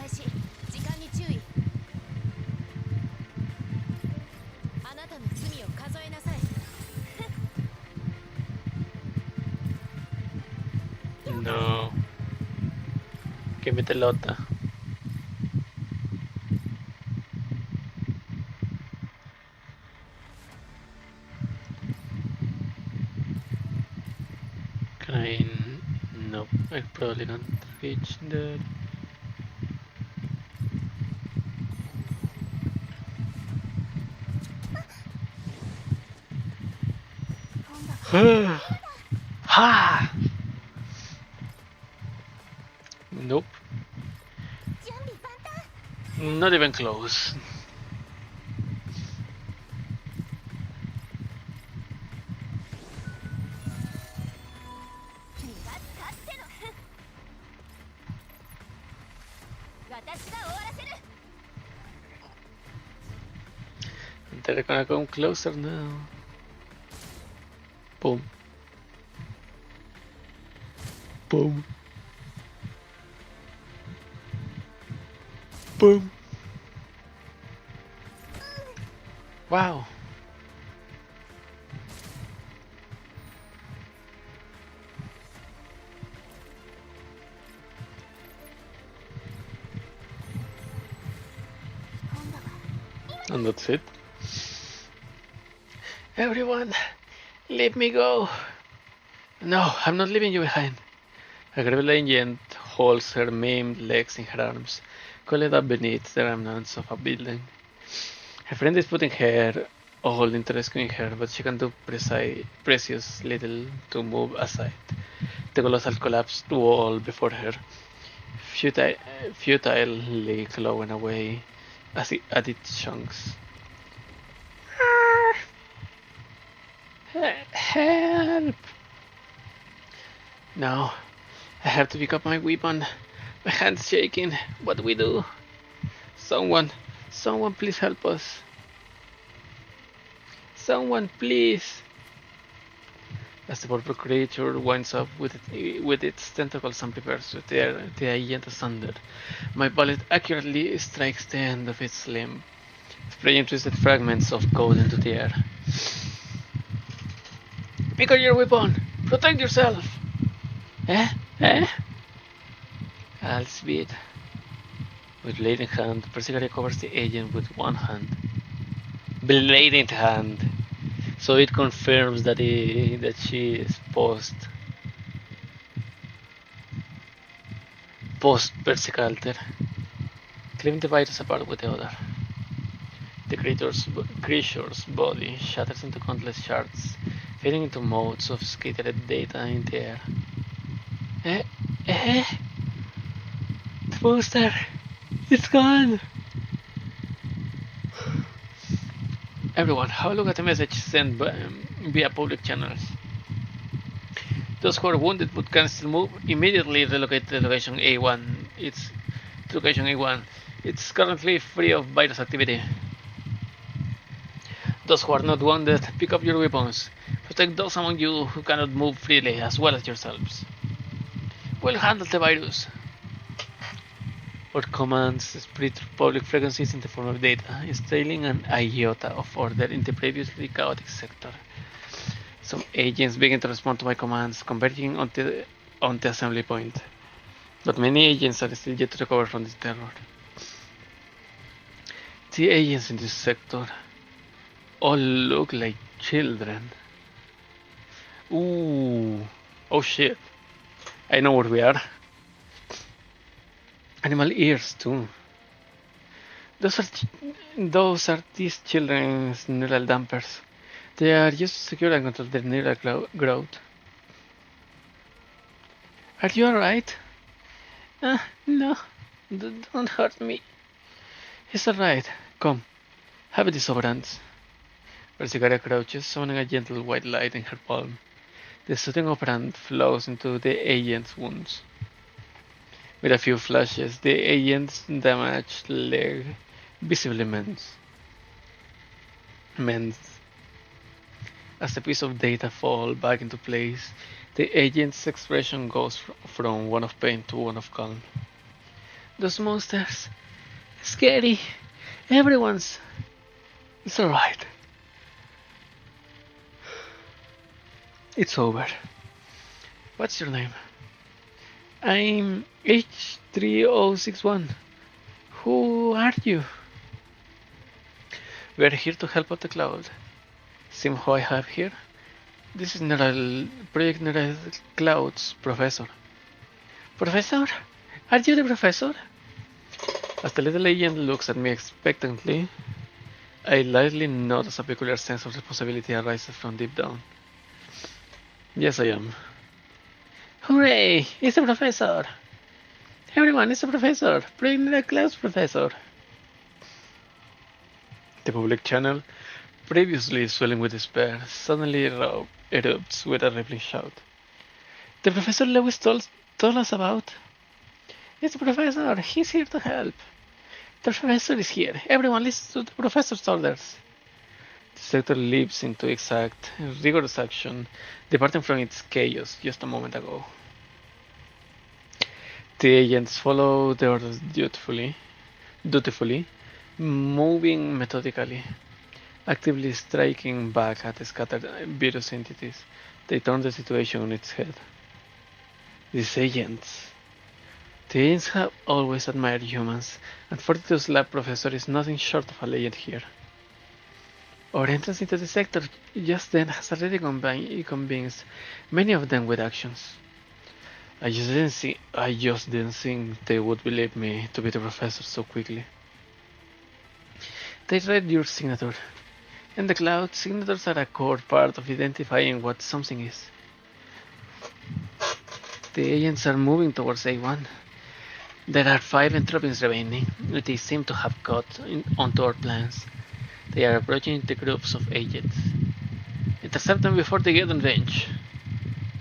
No. Give me the lotta. Can I? Nope, I probably not reach that. Ha! Nope. Not even close. They're gonna come closer now. Boom. Boom. Boom. Wow. And that's it. Everyone, let me go. No, I'm not leaving you behind. A gravel agent holds her maimed legs in her arms, coiled up beneath the remnants of a building. Her friend is putting her all into rescuing her, but she can do precious little to move aside. The colossal collapsed wall before her, futilely clawing away at its chunks. Help! Now, I have to pick up my weapon. My hand's shaking. What do we do? Someone please help us. Someone please. As the purple creature winds up with its tentacles and prepares to tear the agent asunder, my bullet accurately strikes the end of its limb, spraying twisted fragments of code into the air. Pick up your weapon! Protect yourself! I'll speed. With blade hand, Persica covers the agent with one hand. Blade hand! So it confirms that she is post Persicalter. Cleaving the virus apart with the other. The creature's body shatters into countless shards, fading into motes of scattered data in the air. The poster! It's gone! Everyone, have a look at the message sent via public channels. Those who are wounded but can still move, immediately relocate to location A1. It's location A1. It's currently free of virus activity. Those who are not wounded, pick up your weapons. Protect those among you who cannot move freely, as well as yourselves. We'll handle the virus. Our commands spread through public frequencies in the form of data, instilling an iota of order in the previously chaotic sector. Some agents begin to respond to my commands, converging on the assembly point. But many agents are still yet to recover from this terror. The agents in this sector all look like children. Ooh. Oh shit. I know where we are. Animal ears too. Those are these children's neural dampers. They are used to secure and control their neural growth. Are you alright? No. Don't hurt me. It's alright. Come. Have these operands. Persicaria crouches, summoning a gentle white light in her palm. The soothing operand flows into the agent's wounds. With a few flashes, the agent's damaged leg visibly mends. As the piece of data falls back into place, the agent's expression goes from one of pain to one of calm. Those monsters, scary. Everyone's. It's alright. It's over. What's your name? I'm H3061. Who are you? We are here to help out the cloud. See who I have here? This is Project Neural Cloud's professor. Professor? Are you the professor? As the little agent looks at me expectantly, I lightly notice a peculiar sense of responsibility arises from deep down. Yes, I am. Hooray! It's the professor! Everyone, it's the professor! Project Neural Cloud's professor! The public channel, previously swelling with despair, suddenly erupts with a rippling shout. The Professor Lewis told us about? It's the Professor! He's here to help! The Professor is here! Everyone listen to the Professor's orders! The sector leaps into exact, rigorous action, departing from its chaos just a moment ago. The agents follow the orders dutifully, moving methodically. Actively striking back at the scattered virus entities, they turn the situation on its head. These agents. The agents have always admired humans, and 42's lab professor is nothing short of a legend here. Our entrance into the sector just then has already convinced many of them with actions. I just didn't think they would believe me to be the professor so quickly. They read your signature. In the cloud, signatures are a core part of identifying what something is. The agents are moving towards A1. There are 5 entropies remaining. They seem to have caught onto our plans. They are approaching the groups of agents. Intercept them before they get in range.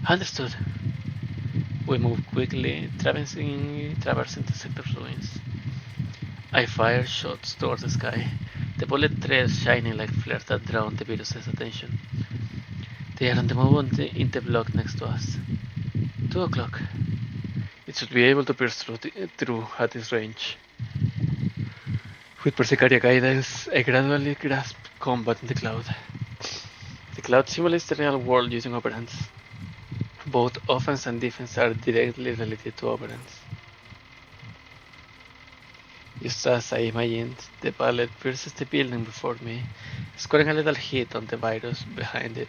Understood. We move quickly, traversing the sector's ruins. I fire shots towards the sky, the bullet threads shining like flares that draw the virus's attention. They are on the move in the block next to us. 2 o'clock. It should be able to pierce through at this range. With Persicaria guidance, I gradually grasp combat in the cloud. The cloud simulates the real world using operands. Both offense and defense are directly related to operands. Just as I imagined, the bullet pierces the building before me, scoring a little hit on the virus behind it.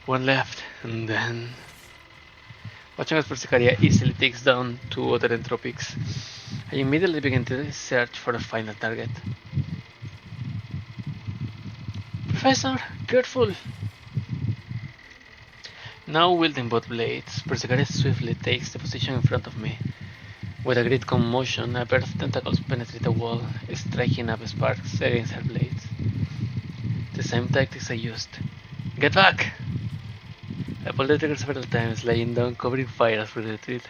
One left, and then... Watching as Persicaria easily takes down 2 other entropics, I immediately begin to search for a final target. Professor, careful! Now wielding both blades, Persicaria swiftly takes the position in front of me. With a great commotion, a pair of tentacles penetrate the wall, striking up sparks against her blades. The same tactics I used. Get back! I pulled the trigger several times, laying down, covering fire as we retreat.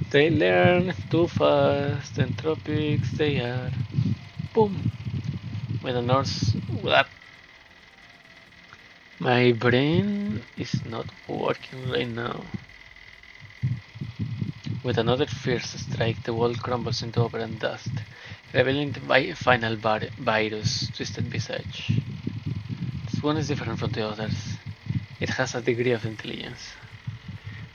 They learn too fast, entropics they are. Boom! With a Norse. My brain is not working right now. With another fierce strike, the wall crumbles into operant dust, revealing the final virus twisted visage. This one is different from the others. It has a degree of intelligence.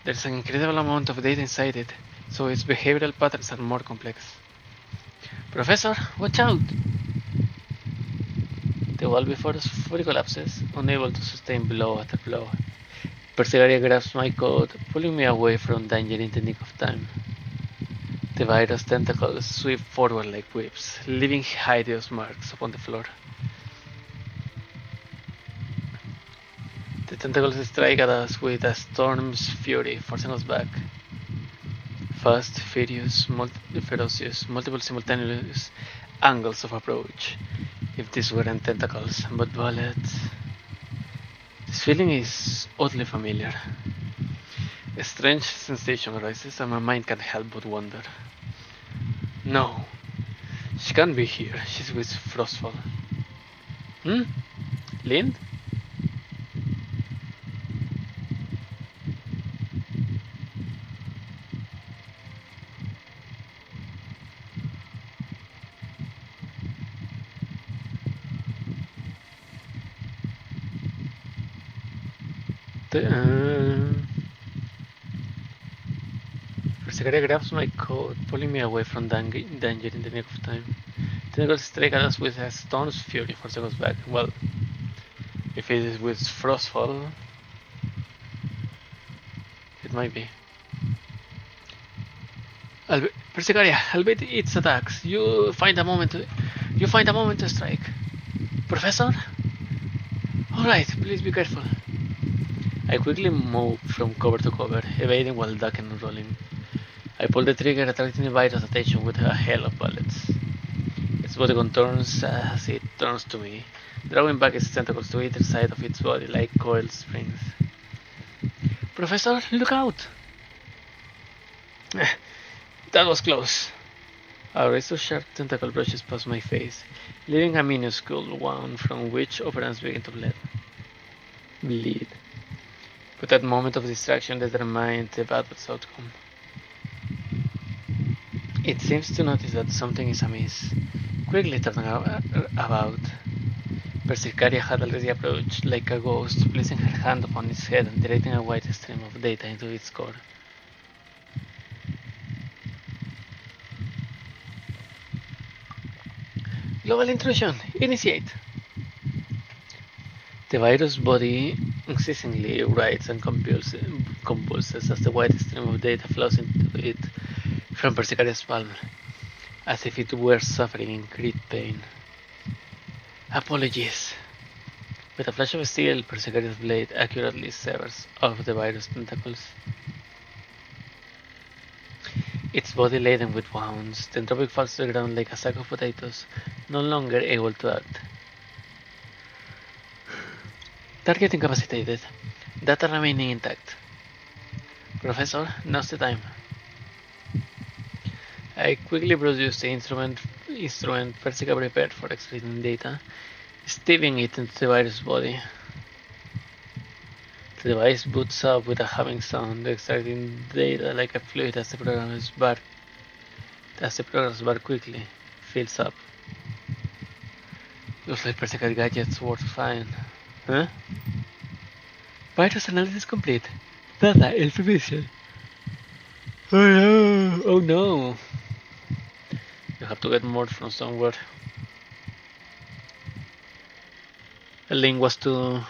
There's an incredible amount of data inside it, so its behavioral patterns are more complex. Professor, watch out! The wall before us fully collapses, unable to sustain blow after blow. Persigaria grabs my coat, pulling me away from danger in the nick of time. The virus tentacles sweep forward like whips, leaving hideous marks upon the floor. The tentacles strike at us with a storm's fury, forcing us back. Fast, ferocious, multiple simultaneous angles of approach. If these weren't tentacles, but bullets. This feeling is oddly familiar. A strange sensation arises, and my mind can't help but wonder. No, she can't be here. She's with Frostfall. Lind? Persigaria grabs my coat, pulling me away from danger in the nick of time. Tentacles strike at us with a storm's fury, forcing us back. Well, if it is with Frostfall, it might be. Persigaria, albeit its attacks, you find a moment to strike. Professor? Alright, please be careful. I quickly moved from cover to cover, evading while ducking and rolling. I pulled the trigger, attracting the virus attention with a hail of bullets. Its body contorts as it turns to me, drawing back its tentacles to either side of its body like coiled springs. Professor, look out! That was close. A razor-sharp tentacle brushes past my face, leaving a minuscule wound from which operants begin to bleed. But that moment of distraction determined the battle's outcome. It seems to notice that something is amiss, quickly turning about. Persicaria had already approached like a ghost, placing her hand upon its head and directing a wide stream of data into its core. Global intrusion! Initiate! The virus body unceasingly writhes and convulses as the wide stream of data flows into it from Persicaria's palm, as if it were suffering in great pain. Apologies. With a flash of steel, Persicaria's blade accurately severs off the virus tentacles. Its body laden with wounds, the entropic falls to the ground like a sack of potatoes, no longer able to act. Target incapacitated. Data remaining intact. Professor, now's the time. I quickly produced the instrument Persica prepared for extracting data, steving it into the virus body. The device boots up with a humming sound, extracting data like a fluid as the program's bar quickly fills up. Looks like Persica gadgets worth fine. Huh? Virus analysis complete. Data information. Oh no! You have to get more from somewhere. The link was too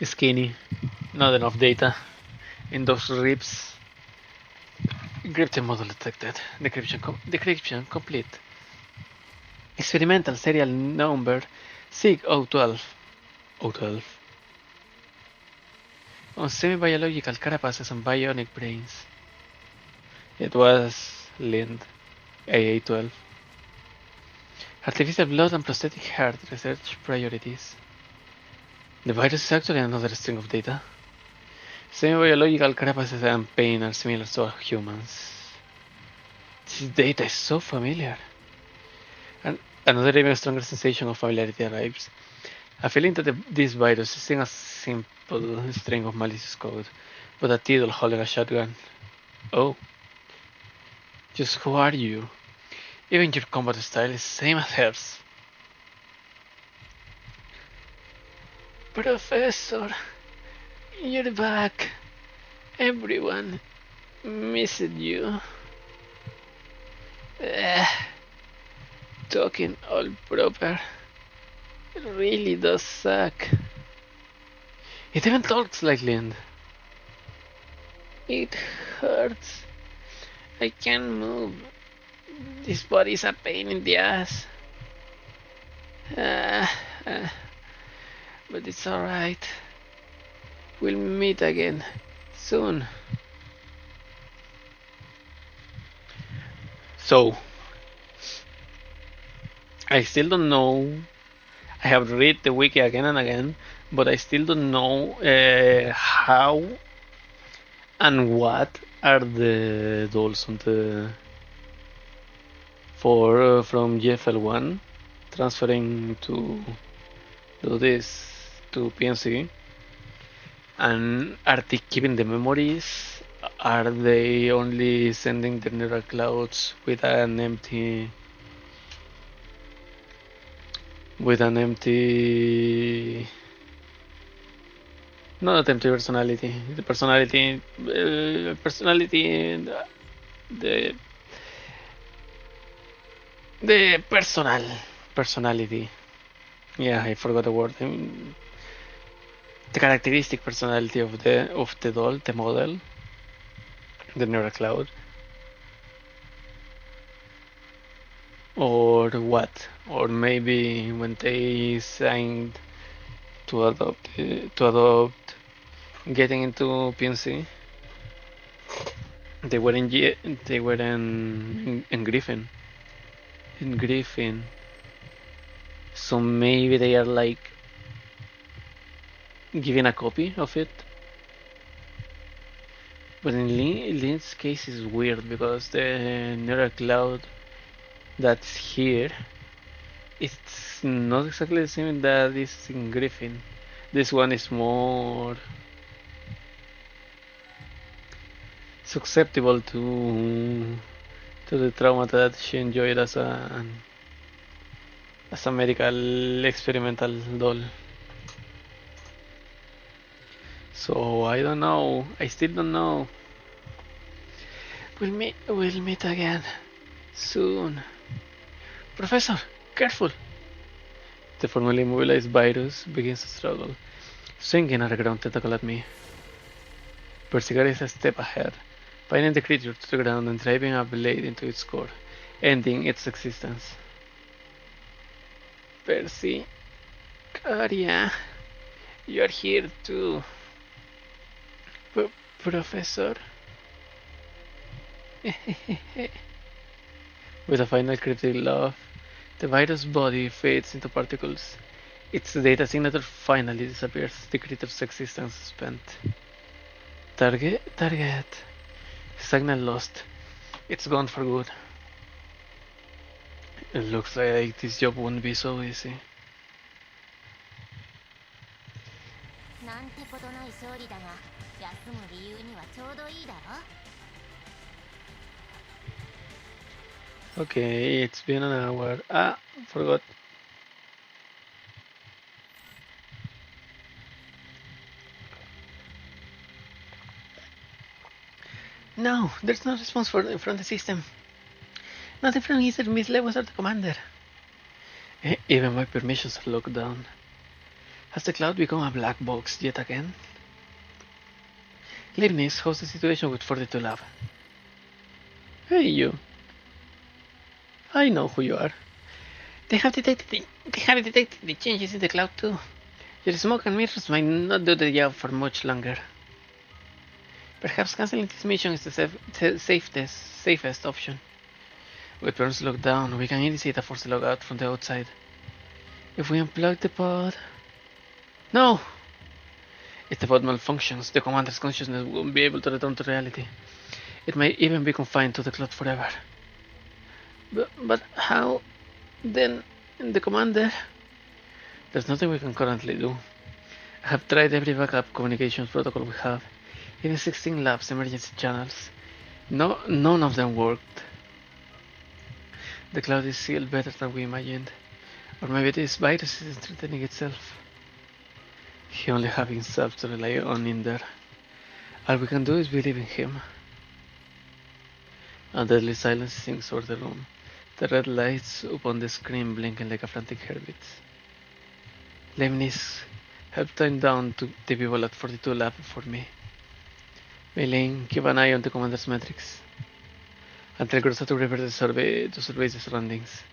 skinny. Not enough data in those rips. Encryption module detected. Decryption complete. Experimental serial number SIG-012. O12. On semi-biological carapaces and bionic brains. It was Lind, AA12. Artificial blood and prosthetic heart research priorities. The virus is actually another string of data. Semi-biological carapaces and pain are similar to humans. This data is so familiar. And another even stronger sensation of familiarity arrives. A feeling that this virus isn't a simple string of malicious code, but a Tidal holding a shotgun. Oh. Just who are you? Even your combat style is same as hers. Professor, you're back. Everyone missed you. Talking all proper really does suck. It even talks like Lind. It hurts. I can't move. This body's a pain in the ass. But it's alright. We'll meet again soon. So, I still don't know. I have read the wiki again and again, but I still don't know how and what are the dolls on the from GFL1 transferring to this to PNC, and are they keeping the memories? Are they only sending the neural clouds with an empty not empty personality, the personality the personality, yeah, I forgot the word. The characteristic personality of the doll, the model, the neural cloud, or what? Or maybe when they signed to adopt getting into PNC, they were in Griffin. In Griffin. So maybe they are like giving a copy of it. But in Lynn's case is weird because the neural cloud that's here, it's not exactly the same that is in Griffin. This one is more susceptible to the trauma that she enjoyed as a medical experimental doll. So I don't know. I still don't know. We'll meet again soon. Professor, careful! The formerly immobilized virus begins to struggle, swinging at a ground tentacle at me. Persigar is a step ahead, pinning the creature to the ground and driving a blade into its core, ending its existence. Percy, Caria, you're here too. Professor. With a final critical laugh, the virus body fades into particles. Its data signature finally disappears, the creature's existence spent. Target. Signal lost. It's gone for good. It looks like this job won't be so easy. Okay, it's been an hour. Forgot. No, there's no response from the system. Nothing from either Miss Lewis or the commander. Even my permissions are locked down. Has the cloud become a black box yet again? Leibniz, how's the situation with 42 Lab? Hey, you. I know who you are. They have detected the changes in the cloud too. Your smoke and mirrors might not do the job for much longer. Perhaps cancelling this mission is the safest option. With burns locked down, we can initiate a forced logout from the outside. If we unplug the pod... No! If the pod malfunctions, the commander's consciousness won't be able to return to reality. It may even be confined to the cloud forever. But how? Then, the commander? There's nothing we can currently do. I have tried every backup communications protocol we have. Even 16 labs emergency channels. None of them worked. The cloud is sealed better than we imagined. Or maybe this virus is strengthening itself. He only has himself to rely on in there. All we can do is believe in him. A deadly silence sinks over the room. The red lights upon the screen blinking like a frantic heartbeat. Lemnis, help time down to the people at 42 lab for me. Meiling, keep an eye on the commander's metrics. And tell Grossa to prepare to survey the surroundings.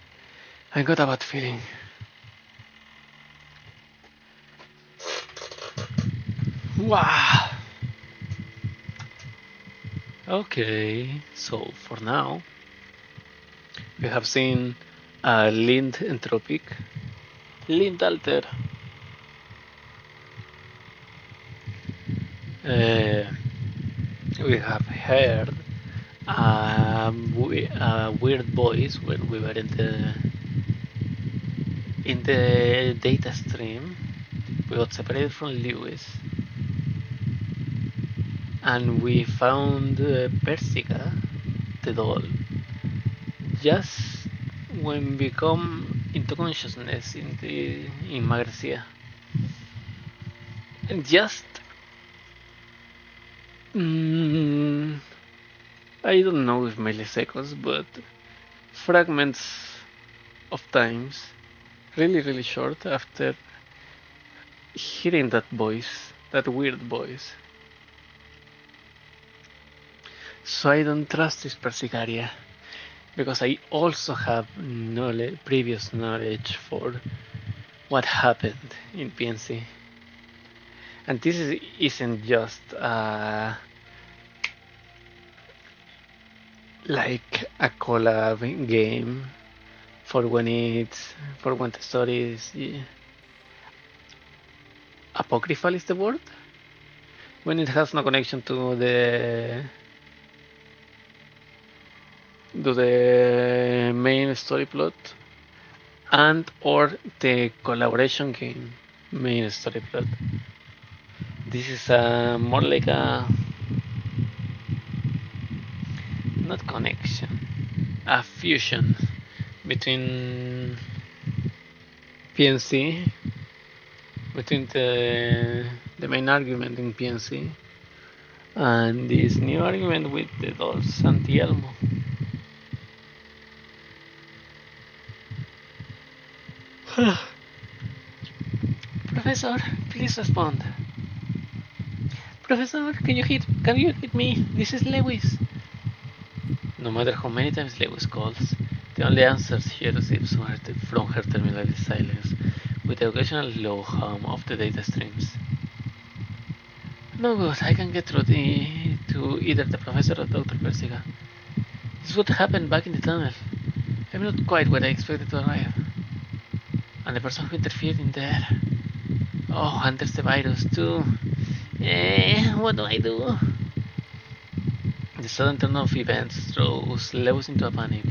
I got a bad feeling. Wow! Okay, so for now, we have seen a Lind entropic, Lind alter. We have heard a weird voice when we were in the data stream. We got separated from Lewis, and we found Persica, the doll, just when we come into consciousness in Magracia. And just I don't know if milliseconds, but fragments of times, really short after hearing that voice, that weird voice. So I don't trust this Persicaria, because I also have previous knowledge for what happened in PNC. And this isn't just like a collab game for when the story is apocryphal is the word, when it has no connection to the main story plot and or the collaboration game main story plot. This is more like a not connection, a fusion between PNC, between the main argument in PNC and this new argument with the dolls Santielmo. Professor, please respond. Professor, can you hit me? This is Lewis. No matter how many times Lewis calls, the only answers she receives from her terminal is silence, with the occasional low hum of the data streams. No good, I can get through to either the professor or Dr. Persica. This is what happened back in the tunnel. I'm not quite where I expected to arrive. And the person who interfered in there. Oh, and there's the virus too. What do I do? The sudden turn of events throws Lewis into a panic.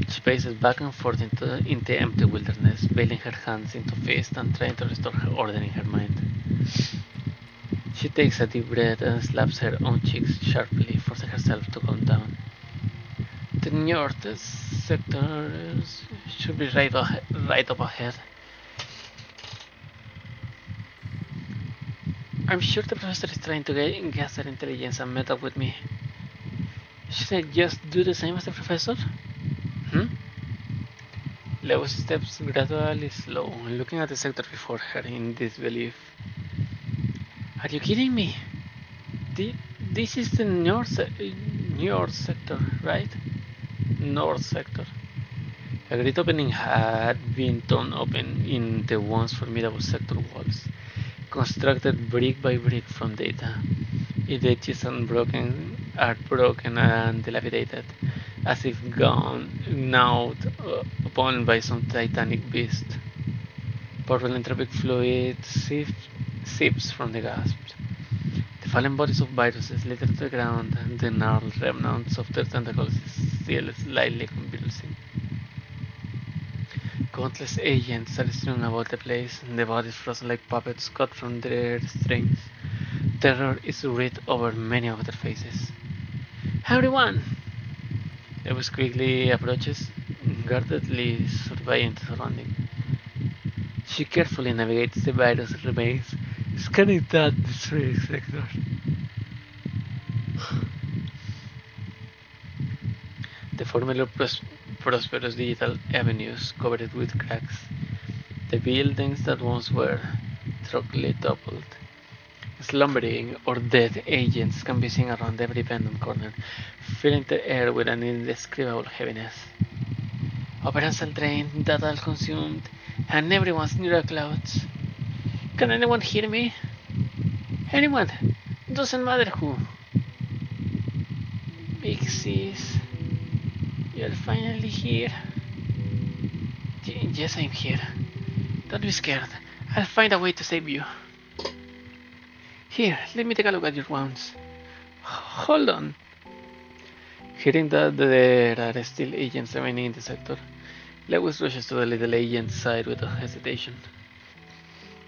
She paces back and forth into the empty wilderness, bailing her hands into fists and trying to restore her order in her mind. She takes a deep breath and slaps her own cheeks sharply, forcing herself to calm down. The north sector should be right up ahead. I'm sure the professor is trying to gather intelligence and meet up with me. Should I just do the same as the professor? Lewis steps gradually slow, looking at the sector before her in disbelief. Are you kidding me? This is the north sector, right? North sector. A great opening had been torn open in the once formidable sector walls, constructed brick by brick from data. Its edges are broken and dilapidated, as if gnawed upon by some titanic beast. Purple entropic fluid seeps from the gasps. The fallen bodies of viruses litter the ground, and the gnarled remnants of their tentacles still slightly convulsing. Countless agents are strewn about the place, the bodies frozen like puppets cut from their strings. Terror is writ over many of their faces. Everyone! Lewis quickly approaches, guardedly surveying the surrounding. She carefully navigates the virus remains, scanning that destroyed sector. The formerly prosperous digital avenues covered with cracks. The buildings that once were truckly toppled. Slumbering or dead agents can be seen around every bend and corner, filling the air with an indescribable heaviness. Operants are drained, data consumed, and everyone's near the clouds. Can anyone hear me? Anyone? Doesn't matter who. Big Sis, you're finally here. Yes, I'm here. Don't be scared. I'll find a way to save you. Here, let me take a look at your wounds. Hold on. Hearing that there are still agents remaining in the sector, Lewis rushes to the little agent's side without hesitation.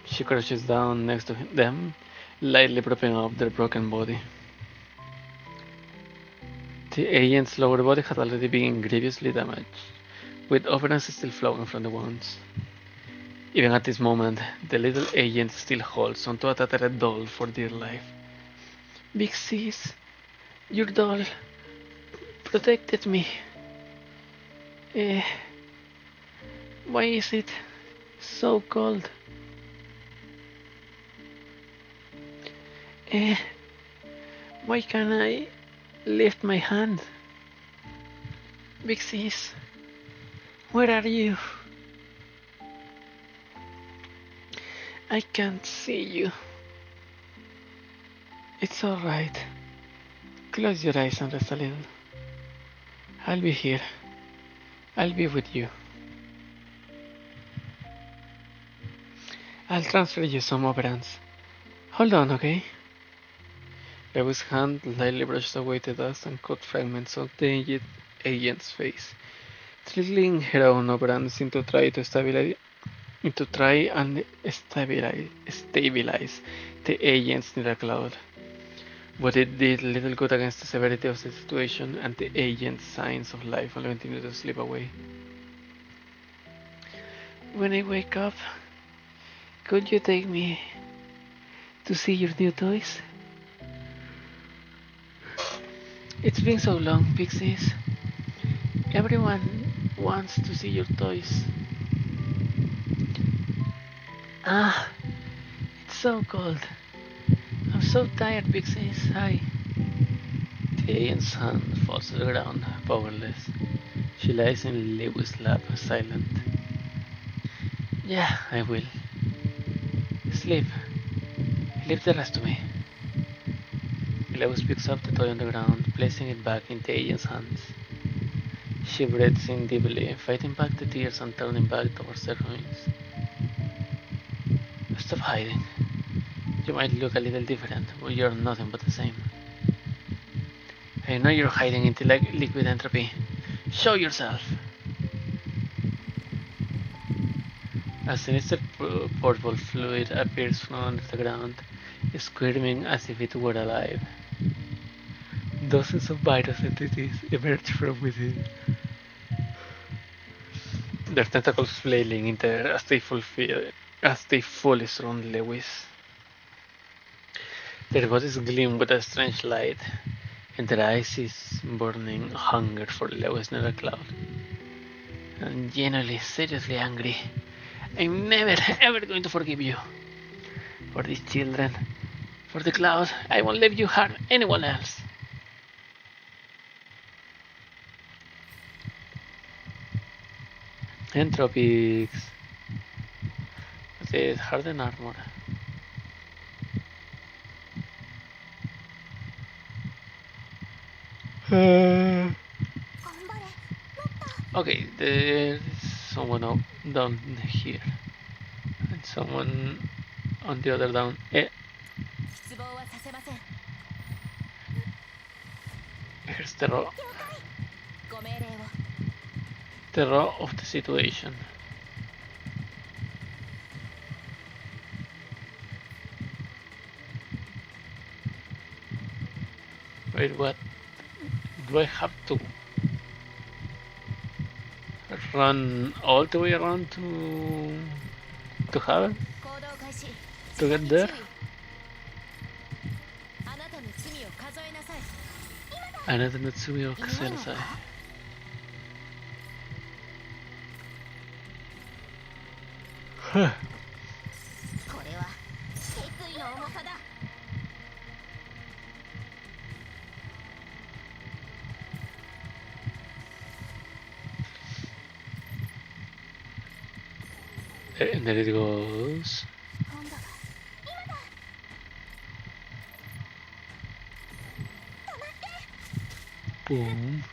She crouches down next to them, lightly propping up their broken body. The agent's lower body had already been grievously damaged, with openings still flowing from the wounds. Even at this moment, the little agent still holds onto a tattered doll for dear life. Big Sis, your doll protected me. Why is it so cold? Why can't I lift my hand? Big Sis, where are you? I can't see you. It's alright. Close your eyes and rest a little. I'll be here. I'll be with you. I'll transfer you some operants. Hold on, okay? Lewis' hand lightly brushed away the dust and cut fragments of the agent's face, trickling her own operants into try and stabilize the agents near a cloud. But it did little good against the severity of the situation, and the agent's signs of life only continued to slip away. When I wake up, could you take me to see your new toys? It's been so long, Big Sis. Everyone wants to see your toys. It's so cold. I'm so tired, Big Sis. Hi. The agent's hand falls to the ground, powerless. She lies in Lewis' lap, silent. Yeah, I will. Sleep. Leave the rest to me. Lewis picks up the toy on the ground, placing it back in the agent's hands. She breathes in deeply, fighting back the tears and turning back towards the ruins. Stop hiding. You might look a little different, but you're nothing but the same. I know you're hiding into liquid entropy. Show yourself! A sinister purple fluid appears from under the ground, squirming as if it were alive. Dozens of virus entities emerge from within, their tentacles flailing in the air as they fully surround Lewis. Their bodies gleam with a strange light, and their eyes is burning hunger for Lewis near a cloud. I'm genuinely, seriously angry. I'm never, ever going to forgive you. For these children, for the cloud, I won't let you harm anyone else. Entropics. What's it? Hardened armor. Okay, there's someone up down here. And someone on the other down. Here's the raw of the situation. Wait, what? Do I have to run all the way around to Hubble? To get there? あなたの罪を数えなさい。これは決意の重さだ。And there it goes. Boom.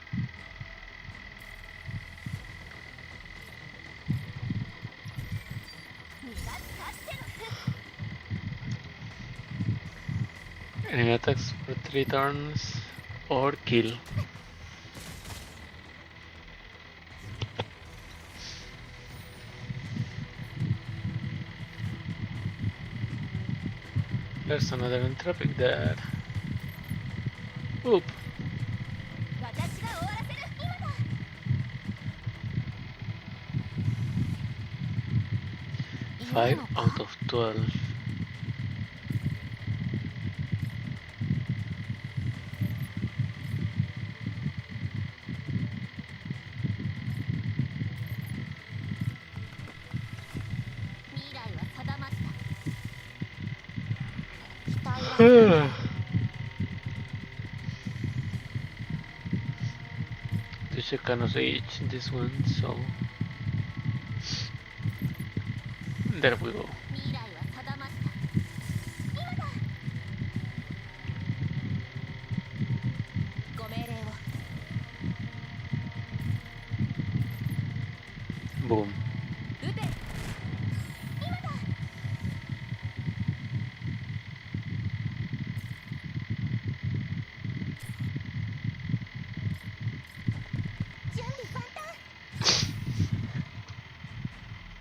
Enemy attacks for 3 turns or kill. There's another entropic there. Oop. 5 out of 12. This cannot reach this one, so there we go. Boom.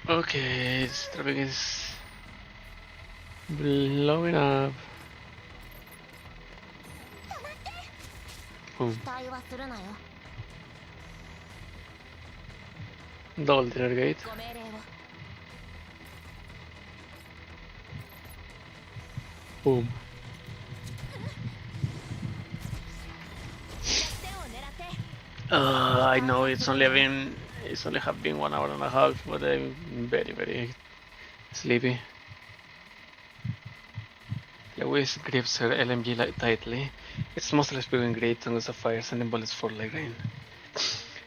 Okay, this traffic is blowing up. Boom. Double dinner gate. Boom. I know it's only have been 1 hour and a half, but I'm very sleepy. Lewis grips her LMG tightly. It's mostly spewing great tongues of fire, sending bullets fall like rain.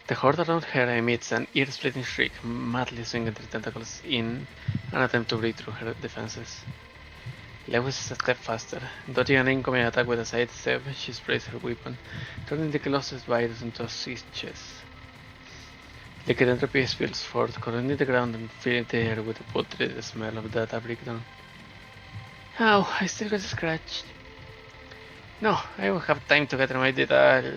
The horde around her emits an ear-splitting shriek, madly swinging their tentacles in an attempt to break through her defenses. Lewis is a step faster. Dodging an incoming attack with a side step, she sprays her weapon, turning the closest virus into a seized chest. Liquid entropy spills forth, corroding the ground and filling the air with the putrid smell of data breakdown. Ow, I still got scratched. No, I won't have time to get my data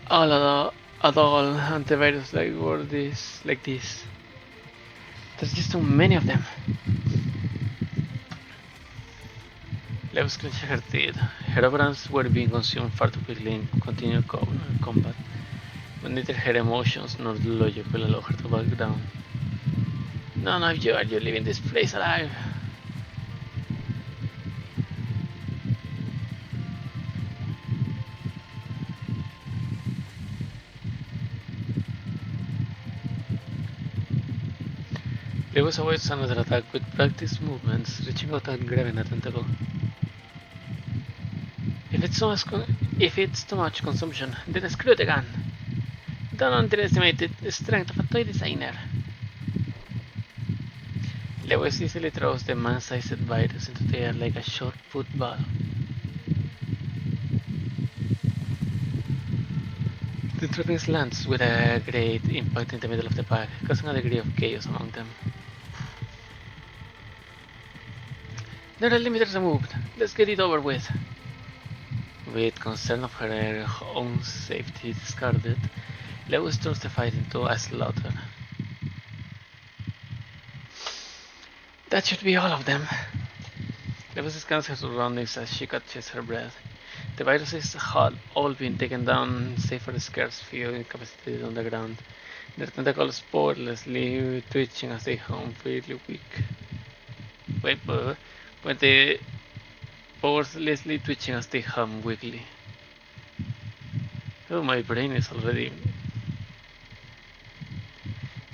all at all antivirus like this. There's just too many of them. Lewis clenched her teeth. Her operants were being consumed far too quickly in continued combat, but neither her emotions nor logic will allow her to back down. None of you are leaving this place alive. Lewis awaits another attack with practiced movements, reaching out and grabbing a tentacle. If it's too much consumption, then screw the gun. Don't underestimate the strength of a toy designer. Lewis easily throws the man-sized virus into the air like a short football. The Tropics lands with a great impact in the middle of the pack, causing a degree of chaos among them. The limiters removed. Let's get it over with. With concern of her own safety discarded, Lewis turns the fight into a slaughter. That should be all of them. Lewis scans her surroundings as she catches her breath. The viruses had all been taken down, save for the scarce few incapacitated on the ground. Their tentacles powerlessly twitching as they hum, fairly weak. Wait, when they powerlessly twitching as they hum weakly. Oh, my brain is already...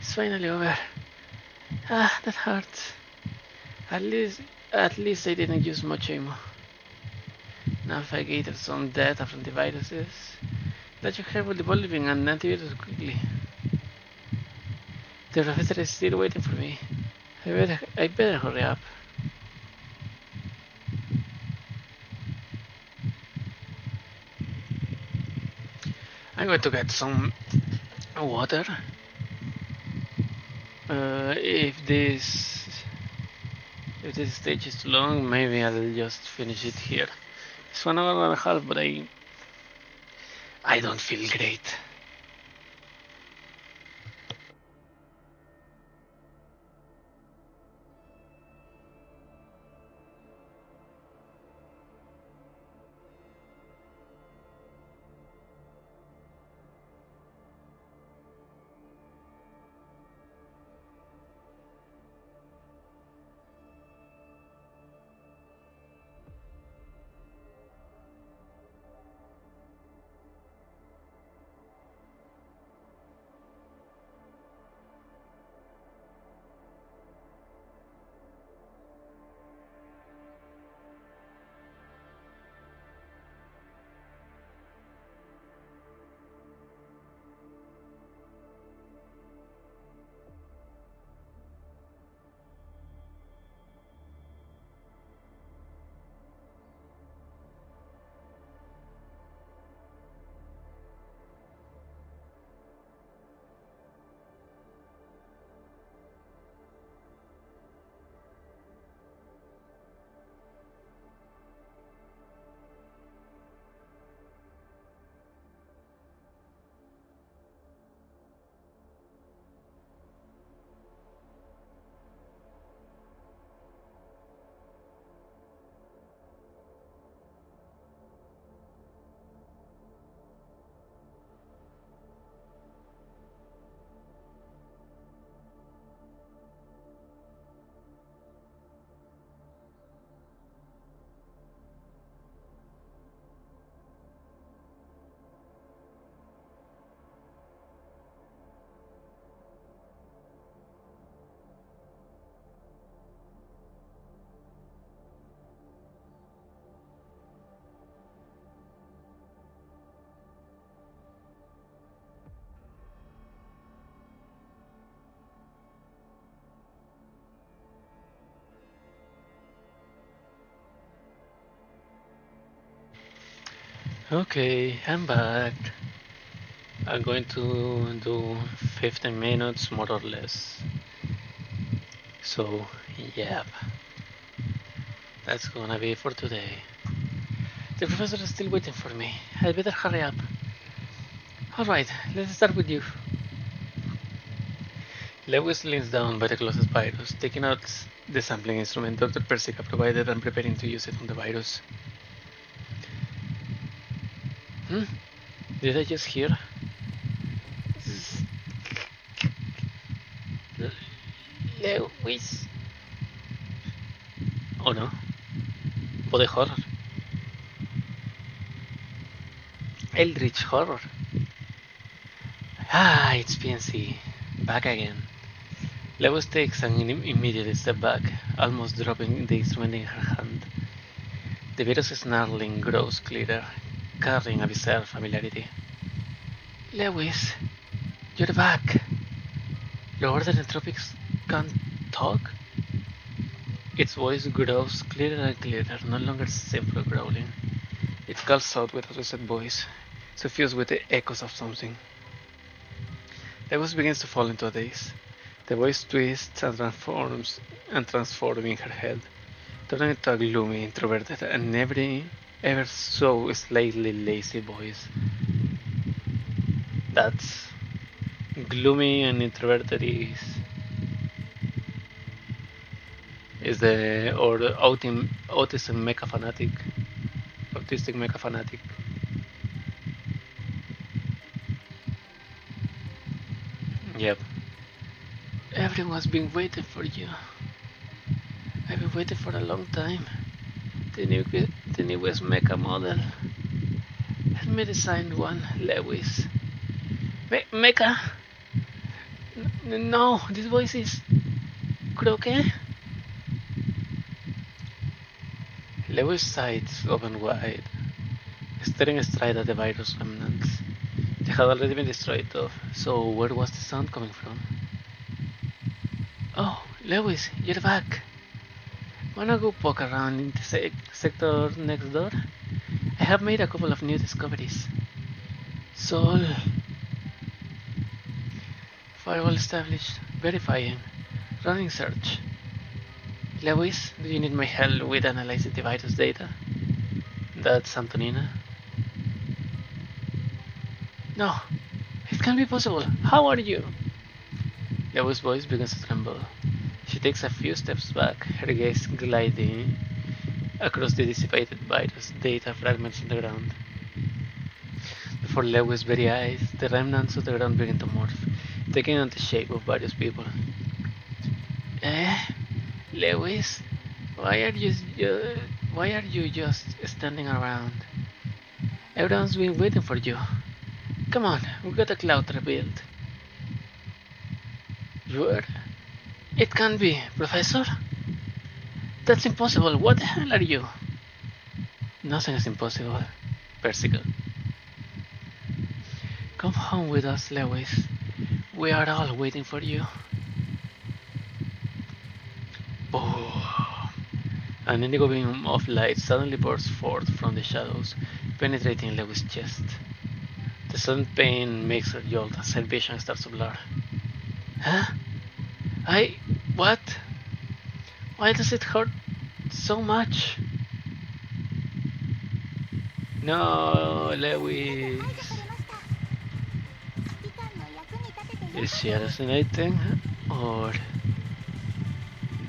It's finally over. Ah, that hurts. At least I didn't use much ammo. Now if I gathered some data from the viruses, that should help with developing an antivirus quickly. The professor is still waiting for me. I better hurry up. I'm going to get some water. If this stage is too long, maybe I'll just finish it here. It's 1 hour and a half, but I don't feel great. Okay, I'm back. I'm going to do 15 minutes more or less. So, yeah, that's gonna be for today. The professor is still waiting for me. I better hurry up. Alright, let's start with you. Lewis leans down by the closest virus, taking out the sampling instrument Dr. Persica provided and preparing to use it on the virus. Did I just hear? Lewis. Oh no. Body horror. Eldritch horror. Ah, it's Banxsy. Back again. Lewis takes an immediate step back, almost dropping the instrument in her hand. The virus snarling grows clearer, carrying a bizarre familiarity. Lewis, you're back. Your order entropics can't talk? Its voice grows clearer and clearer, no longer simple growling. It calls out with a twisted voice. suffused with the echoes of something. Lewis begins to fall into a daze. The voice twists and transforms in her head, turning into a gloomy, introverted, and ever so slightly lazy voice. That's gloomy and introverted is the autistic mecha fanatic. Yep. Everyone's been waiting for you. I've been waiting for a long time. The newest mecha model. Help me design one, Lewis. Mecha? No, this voice is... Croquet? Lewis' eyes opened wide, staring straight at the virus remnants. They had already been destroyed though, so where was the sound coming from? Oh, Lewis, you're back. Wanna go poke around in the sector next door? I have made a couple of new discoveries. Sol. Firewall established. Verifying. Running search. Lewis, do you need my help with analyzing the virus data? That's Antonina. No, it can't be possible. How are you? Lewis' voice begins to tremble. She takes a few steps back, her gaze gliding across the dissipated virus data fragments on the ground. Before Lewis' very eyes, the remnants of the ground begin to morph, taking on the shape of various people. Lewis, why are you just standing around? Everyone's been waiting for you. Come on, we got a cloud rebuild. You're... It can't be, Professor? That's impossible. What the hell are you? Nothing is impossible, Persico. Come home with us, Lewis. We are all waiting for you. Oh. An indigo beam of light suddenly bursts forth from the shadows, penetrating Lewis' chest. The sudden pain makes her jolt as her vision starts to blur. Huh? What? Why does it hurt so much? No, Lewis. Is she hallucinating? Or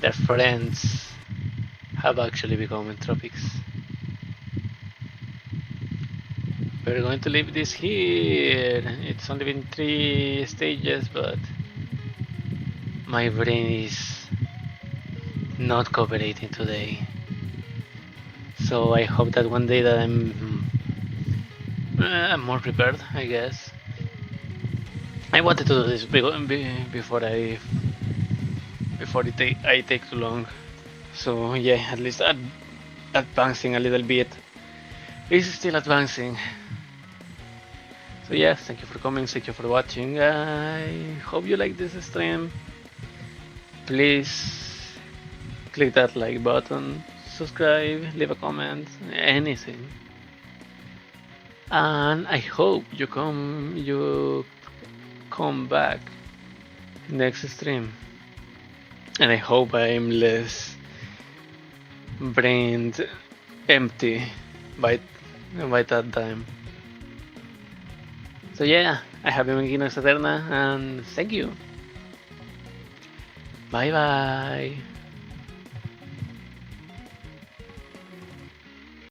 their friends have actually become entropics? We're going to leave this here. It's only been 3 stages, but my brain is not cooperating today. So I hope that one day that I'm more prepared, I guess. I wanted to do this before I take too long. So yeah, at least advancing a little bit. It's still advancing. So yeah, thank you for coming, thank you for watching. I hope you like this stream. Please click that like button, subscribe, leave a comment, anything. And I hope you come back next stream. And I hope I'm less brain empty by that time. So yeah, I have been Eterna, and thank you. Bye bye.